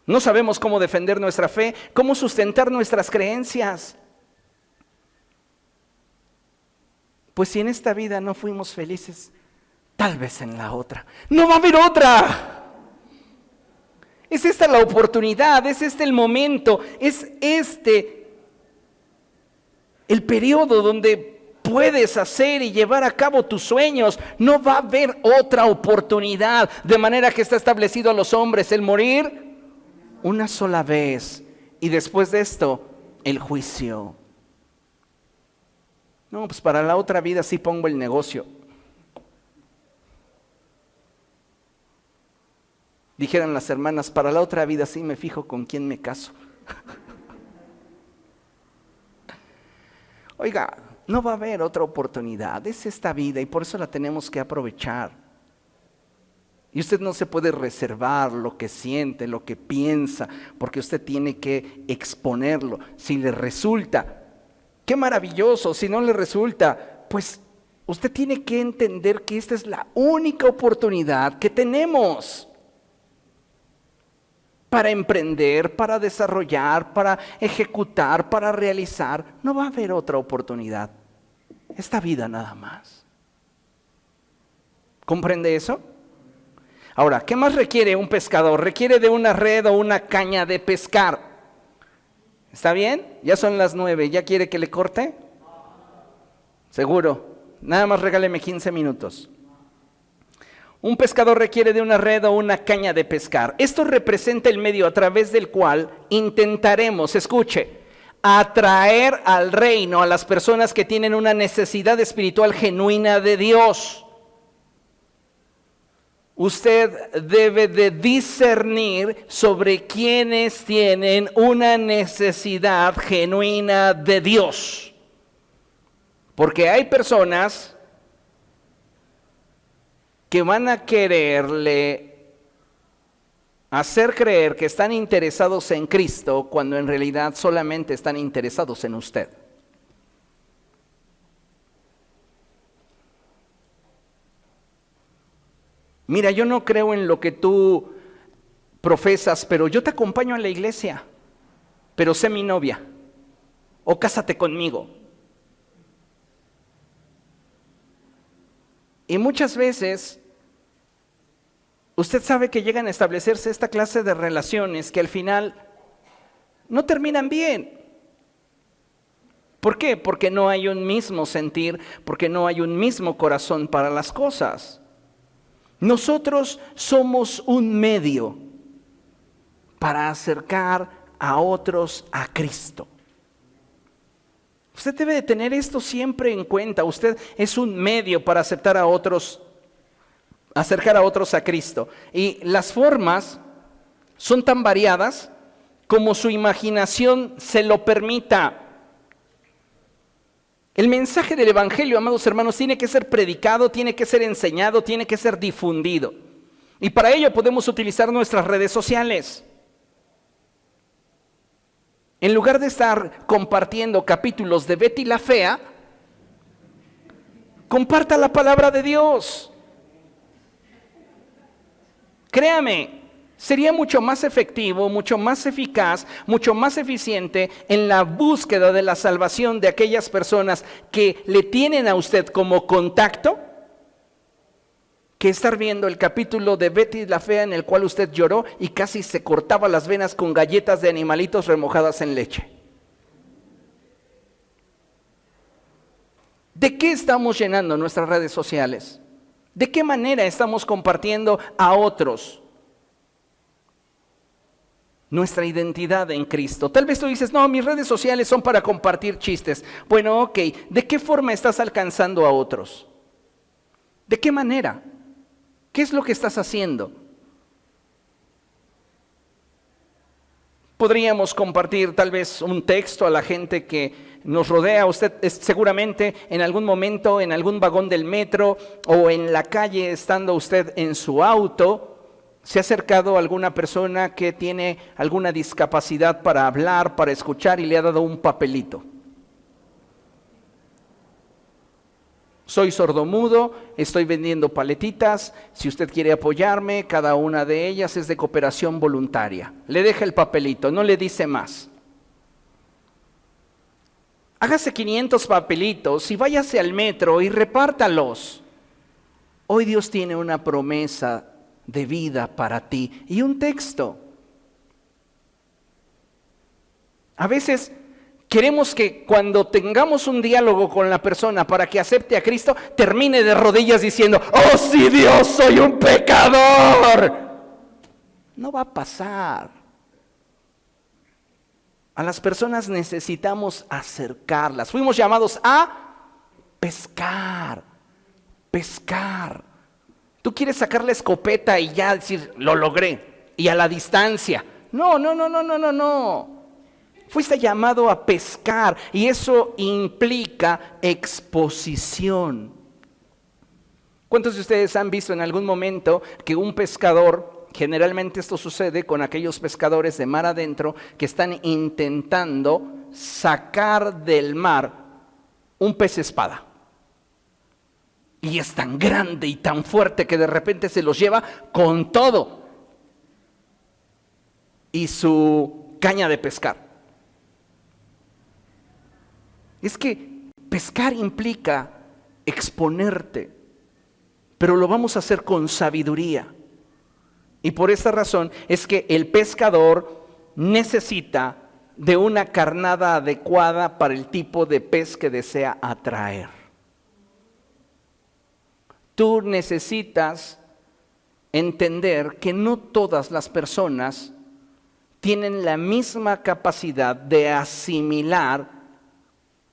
No sabemos cómo defender nuestra fe, cómo sustentar nuestras creencias. Pues si en esta vida no fuimos felices, tal vez en la otra. ¡No va a haber otra! Es esta la oportunidad, es este el momento, es este el periodo donde puedes hacer y llevar a cabo tus sueños. No va a haber otra oportunidad, de manera que está establecido a los hombres el morir una sola vez y después de esto el juicio. No, pues para la otra vida sí pongo el negocio. Dijeran las hermanas, para la otra vida sí me fijo con quién me caso. Oiga, no va a haber otra oportunidad, es esta vida y por eso la tenemos que aprovechar. Y usted no se puede reservar lo que siente, lo que piensa, porque usted tiene que exponerlo. Si le resulta, qué maravilloso. Si no le resulta, pues usted tiene que entender que esta es la única oportunidad que tenemos para emprender, para desarrollar, para ejecutar, para realizar. No va a haber otra oportunidad. Esta vida nada más. ¿Comprende eso? Ahora, ¿qué más requiere un pescador? Requiere de una red o una caña de pescar. ¿Está bien? Ya son las 9. ¿Ya quiere que le corte? Seguro. Nada más regáleme 15 minutos. Un pescador requiere de una red o una caña de pescar. Esto representa el medio a través del cual intentaremos, escuche, atraer al reino a las personas que tienen una necesidad espiritual genuina de Dios. Usted debe de discernir sobre quienes tienen una necesidad genuina de Dios. Porque hay personas que van a quererle hacer creer que están interesados en Cristo cuando en realidad solamente están interesados en usted. Mira, yo no creo en lo que tú profesas, pero yo te acompaño a la iglesia, pero sé mi novia, o cásate conmigo. Y muchas veces, usted sabe que llegan a establecerse esta clase de relaciones que al final no terminan bien. ¿Por qué? Porque no hay un mismo sentir, porque no hay un mismo corazón para las cosas. Nosotros somos un medio para acercar a otros a Cristo. Usted debe de tener esto siempre en cuenta. Usted es un medio para acercar a otros a Cristo. Y las formas son tan variadas como su imaginación se lo permita. El mensaje del Evangelio, amados hermanos, tiene que ser predicado, tiene que ser enseñado, tiene que ser difundido. Y para ello podemos utilizar nuestras redes sociales. En lugar de estar compartiendo capítulos de Betty la Fea, comparta la palabra de Dios. Créame, sería mucho más efectivo, mucho más eficaz, mucho más eficiente en la búsqueda de la salvación de aquellas personas que le tienen a usted como contacto, que estar viendo el capítulo de Betty la Fea en el cual usted lloró y casi se cortaba las venas con galletas de animalitos remojadas en leche. ¿De qué estamos llenando nuestras redes sociales? ¿De qué manera estamos compartiendo a otros nuestra identidad en Cristo? Tal vez tú dices, no, mis redes sociales son para compartir chistes. Bueno, ok, ¿de qué forma estás alcanzando a otros? ¿De qué manera? ¿Qué es lo que estás haciendo? Podríamos compartir tal vez un texto a la gente que nos rodea. Usted seguramente en algún momento, en algún vagón del metro o en la calle, estando usted en su auto, se ha acercado a alguna persona que tiene alguna discapacidad para hablar, para escuchar, y le ha dado un papelito. Soy sordomudo, estoy vendiendo paletitas, si usted quiere apoyarme, cada una de ellas es de cooperación voluntaria. Le deja el papelito, no le dice más. Hágase 500 papelitos y váyase al metro y repártalos. Hoy Dios tiene una promesa de vida para ti y un texto. A veces queremos que cuando tengamos un diálogo con la persona para que acepte a Cristo, termine de rodillas diciendo, ¡oh sí, Dios, soy un pecador! No va a pasar. A las personas necesitamos acercarlas. Fuimos llamados a pescar. Tú quieres sacar la escopeta y ya decir, lo logré, y a la distancia. No. Fuiste llamado a pescar y eso implica exposición. ¿Cuántos de ustedes han visto en algún momento que un pescador, generalmente esto sucede con aquellos pescadores de mar adentro que están intentando sacar del mar un pez espada? Y es tan grande y tan fuerte que de repente se los lleva con todo y su caña de pescar. Es que pescar implica exponerte, pero lo vamos a hacer con sabiduría. Y por esta razón es que el pescador necesita de una carnada adecuada para el tipo de pez que desea atraer. Tú necesitas entender que no todas las personas tienen la misma capacidad de asimilar.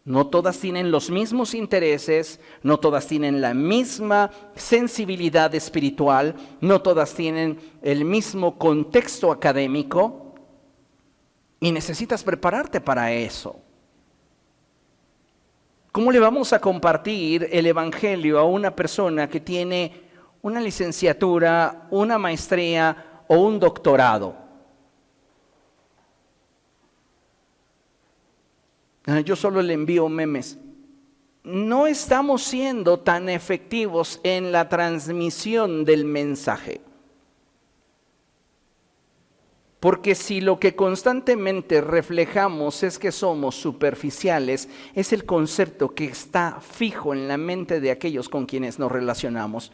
No todas tienen los mismos intereses, no todas tienen la misma sensibilidad espiritual, no todas tienen el mismo contexto académico y necesitas prepararte para eso. ¿Cómo le vamos a compartir el Evangelio a una persona que tiene una licenciatura, una maestría o un doctorado? Yo solo le envío memes. No estamos siendo tan efectivos en la transmisión del mensaje. Porque si lo que constantemente reflejamos es que somos superficiales, es el concepto que está fijo en la mente de aquellos con quienes nos relacionamos.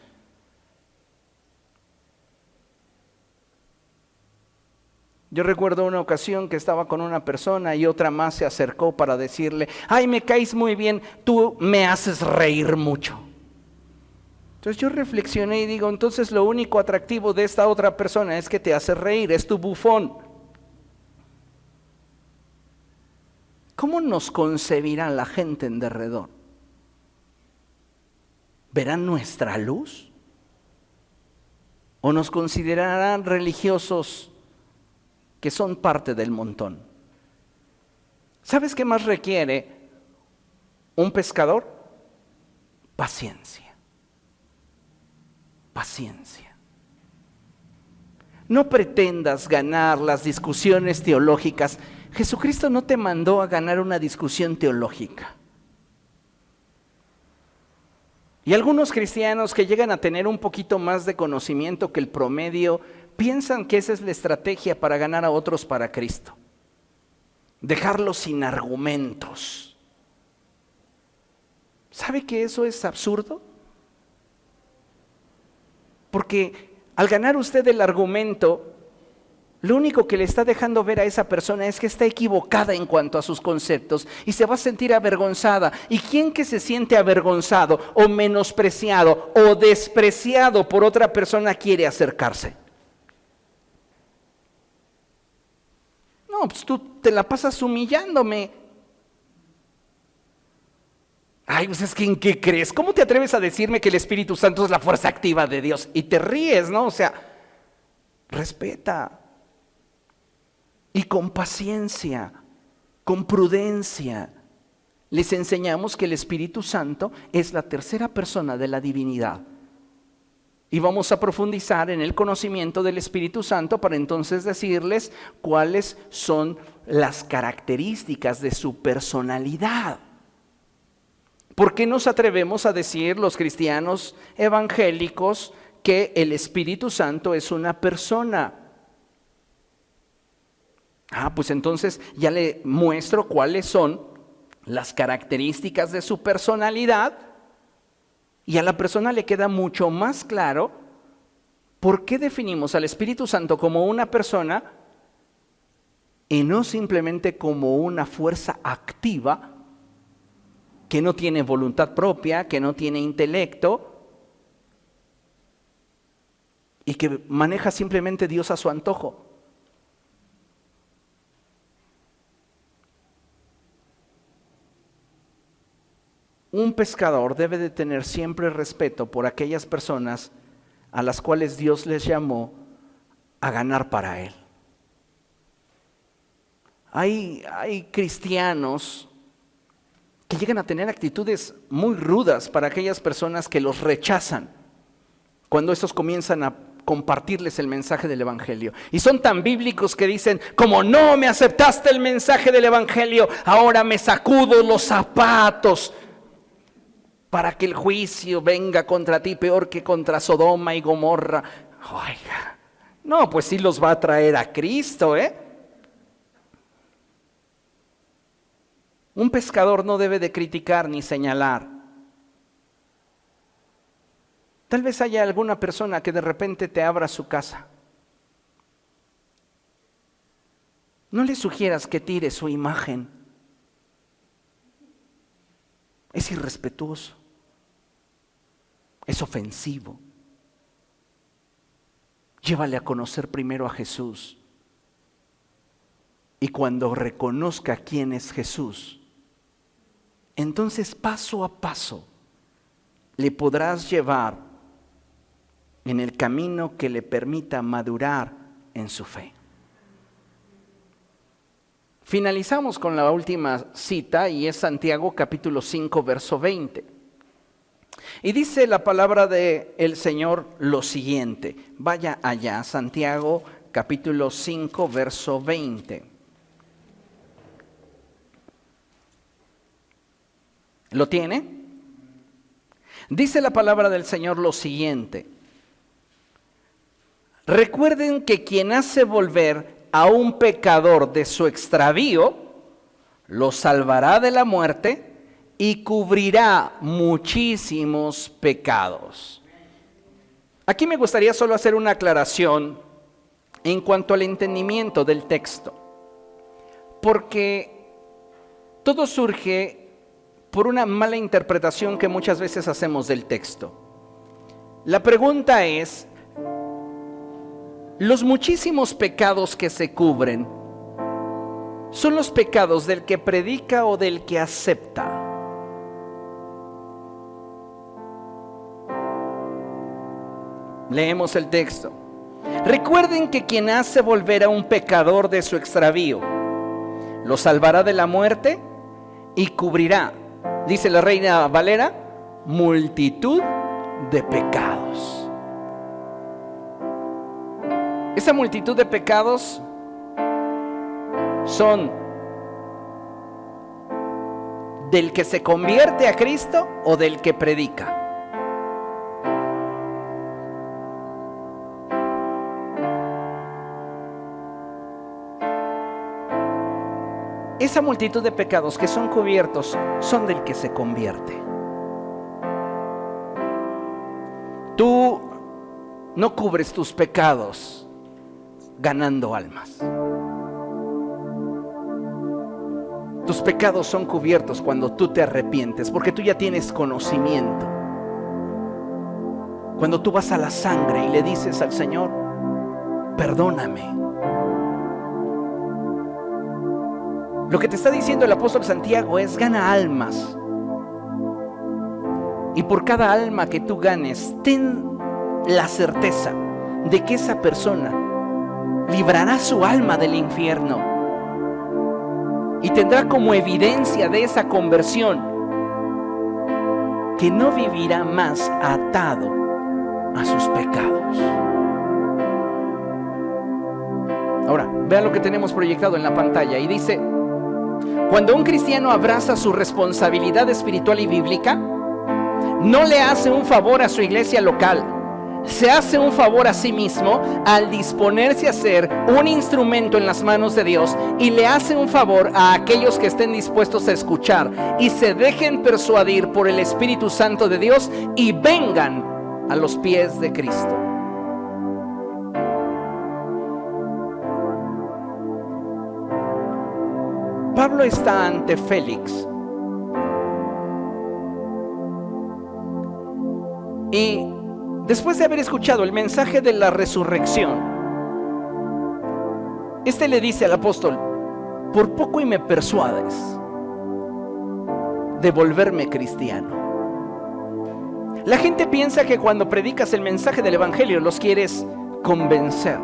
Yo recuerdo una ocasión que estaba con una persona y otra más se acercó para decirle, ay, me caes muy bien, tú me haces reír mucho. Entonces yo reflexioné y digo, entonces lo único atractivo de esta otra persona es que te hace reír, es tu bufón. ¿cómo nos concebirá la gente en derredor? ¿Verán nuestra luz? ¿O nos considerarán religiosos que son parte del montón? ¿Sabes qué más requiere un pescador? Paciencia. Paciencia. No pretendas ganar las discusiones teológicas. Jesucristo no te mandó a ganar una discusión teológica. Y algunos cristianos que llegan a tener un poquito más de conocimiento que el promedio, piensan que esa es la estrategia para ganar a otros para Cristo. Dejarlos sin argumentos. ¿Sabe que eso es absurdo? Porque al ganar usted el argumento, lo único que le está dejando ver a esa persona es que está equivocada en cuanto a sus conceptos y se va a sentir avergonzada. ¿Y quién que se siente avergonzado o menospreciado o despreciado por otra persona quiere acercarse? No, pues tú te la pasas humillándome. Ay, pues es que ¿en qué crees? ¿Cómo te atreves a decirme que el Espíritu Santo es la fuerza activa de Dios? Y te ríes, ¿no? O sea, respeta. Y con paciencia, con prudencia, les enseñamos que el Espíritu Santo es la tercera persona de la divinidad. Y vamos a profundizar en el conocimiento del Espíritu Santo para entonces decirles cuáles son las características de su personalidad. ¿Por qué nos atrevemos a decir los cristianos evangélicos que el Espíritu Santo es una persona? Pues entonces ya le muestro cuáles son las características de su personalidad y a la persona le queda mucho más claro por qué definimos al Espíritu Santo como una persona y no simplemente como una fuerza activa que no tiene voluntad propia, que no tiene intelecto y que maneja simplemente Dios a su antojo. Un pescador debe de tener siempre respeto por aquellas personas a las cuales Dios les llamó a ganar para Él. Hay cristianos que llegan a tener actitudes muy rudas para aquellas personas que los rechazan cuando estos comienzan a compartirles el mensaje del Evangelio. Y son tan bíblicos que dicen, como no me aceptaste el mensaje del Evangelio, ahora me sacudo los zapatos para que el juicio venga contra ti peor que contra Sodoma y Gomorra. Oiga, no, pues sí los va a traer a Cristo, ¿eh? Un pescador no debe de criticar ni señalar. Tal vez haya alguna persona que de repente te abra su casa. No le sugieras que tire su imagen. Es irrespetuoso. Es ofensivo. Llévale a conocer primero a Jesús. Y cuando reconozca quién es Jesús, entonces paso a paso le podrás llevar en el camino que le permita madurar en su fe. Finalizamos con la última cita y es Santiago capítulo 5 verso 20. Y dice la palabra del Señor lo siguiente. Vaya allá, Santiago capítulo 5 verso 20. ¿Lo tiene? Dice la palabra del Señor lo siguiente. Recuerden que quien hace volver a un pecador de su extravío, lo salvará de la muerte y cubrirá muchísimos pecados. Aquí me gustaría solo hacer una aclaración en cuanto al entendimiento del texto, porque todo surge por una mala interpretación que muchas veces hacemos del texto. La pregunta es, ¿los muchísimos pecados que se cubren son los pecados del que predica o del que acepta? Leemos el texto. Recuerden que quien hace volver a un pecador de su extravío, lo salvará de la muerte y cubrirá, dice la Reina Valera, multitud de pecados. Esa multitud de pecados son del que se convierte a Cristo o del que predica. Esa multitud de pecados que son cubiertos son del que se convierte. Tú no cubres tus pecados ganando almas. Tus pecados son cubiertos cuando tú te arrepientes, porque tú ya tienes conocimiento. Cuando tú vas a la sangre y le dices al Señor, perdóname. Lo que te está diciendo el apóstol Santiago es: gana almas. Y por cada alma que tú ganes, ten la certeza de que esa persona librará su alma del infierno y tendrá como evidencia de esa conversión que no vivirá más atado a sus pecados. Ahora, vean lo que tenemos proyectado en la pantalla y dice: cuando un cristiano abraza su responsabilidad espiritual y bíblica, no le hace un favor a su iglesia local, se hace un favor a sí mismo al disponerse a ser un instrumento en las manos de Dios, y le hace un favor a aquellos que estén dispuestos a escuchar y se dejen persuadir por el Espíritu Santo de Dios y vengan a los pies de Cristo. Pablo está ante Félix y después de haber escuchado el mensaje de la resurrección, este le dice al apóstol: por poco y me persuades de volverme cristiano. La gente piensa que cuando predicas el mensaje del evangelio los quieres convencer.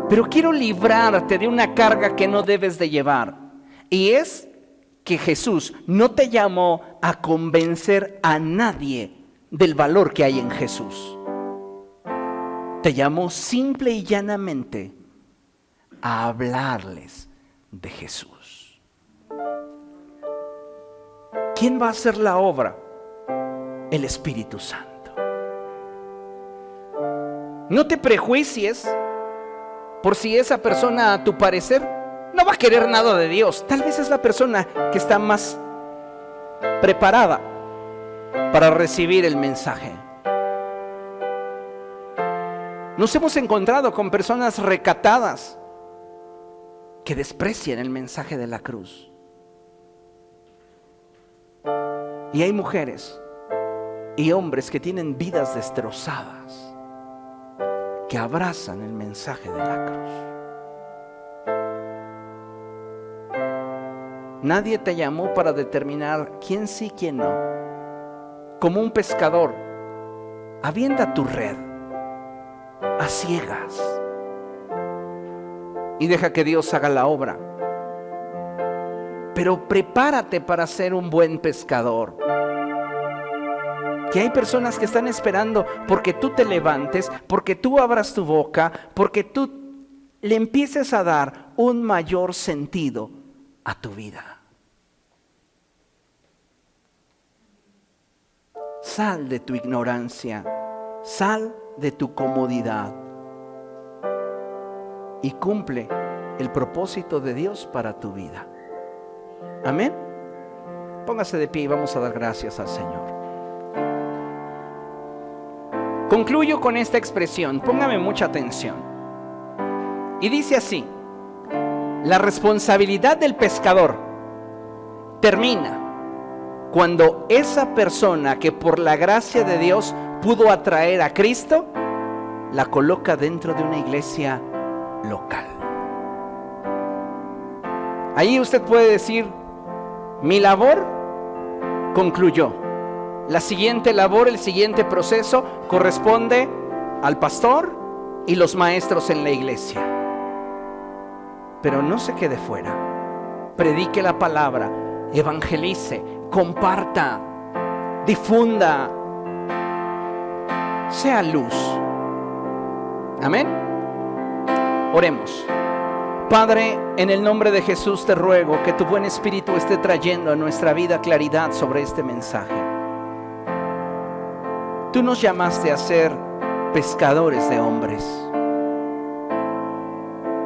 Pero quiero librarte de una carga que no debes de llevar. Y es que Jesús no te llamó a convencer a nadie del valor que hay en Jesús. Te llamó simple y llanamente a hablarles de Jesús. ¿Quién va a hacer la obra? El Espíritu Santo. No te prejuicies por si esa persona, a tu parecer, no va a querer nada de Dios. Tal vez es la persona que está más preparada para recibir el mensaje. Nos hemos encontrado con personas recatadas que desprecian el mensaje de la cruz. Y hay mujeres y hombres que tienen vidas destrozadas, que abrazan el mensaje de la cruz. Nadie te llamó para determinar quién sí, quién no. Como un pescador, avienta tu red a ciegas y deja que Dios haga la obra. Pero prepárate para ser un buen pescador. Que hay personas que están esperando porque tú te levantes, porque tú abras tu boca, porque tú le empieces a dar un mayor sentido a tu vida. Sal de tu ignorancia, sal de tu comodidad y cumple el propósito de Dios para tu vida. Amén. Póngase de pie y vamos a dar gracias al Señor. Concluyo con esta expresión, póngame mucha atención. Y dice así: la responsabilidad del pescador termina cuando esa persona que por la gracia de Dios pudo atraer a Cristo, la coloca dentro de una iglesia local. Ahí usted puede decir, mi labor concluyó. La siguiente labor, el siguiente proceso corresponde al pastor y los maestros en la iglesia. Pero no se quede fuera. Predique la palabra, evangelice, comparta, difunda, sea luz. Amén. Oremos. Padre, en el nombre de Jesús te ruego que tu buen espíritu esté trayendo a nuestra vida claridad sobre este mensaje. Tú nos llamaste a ser pescadores de hombres.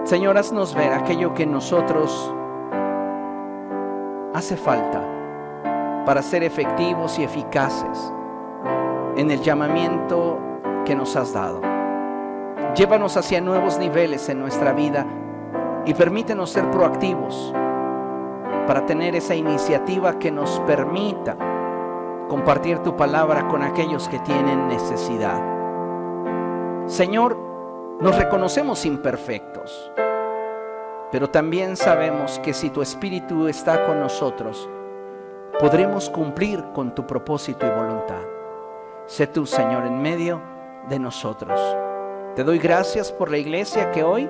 Señor, haznos ver aquello que nosotros hace falta para ser efectivos y eficaces en el llamamiento que nos has dado. Llévanos hacia nuevos niveles en nuestra vida y permítenos ser proactivos para tener esa iniciativa que nos permita compartir tu palabra con aquellos que tienen necesidad. Señor, nos reconocemos imperfectos, pero también sabemos que si tu Espíritu está con nosotros, podremos cumplir con tu propósito y voluntad. Sé tú, Señor, en medio de nosotros. Te doy gracias por la iglesia que hoy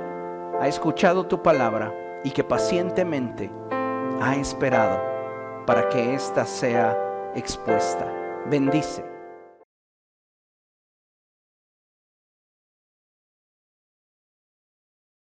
ha escuchado tu palabra y que pacientemente ha esperado para que ésta sea expuesta. Bendice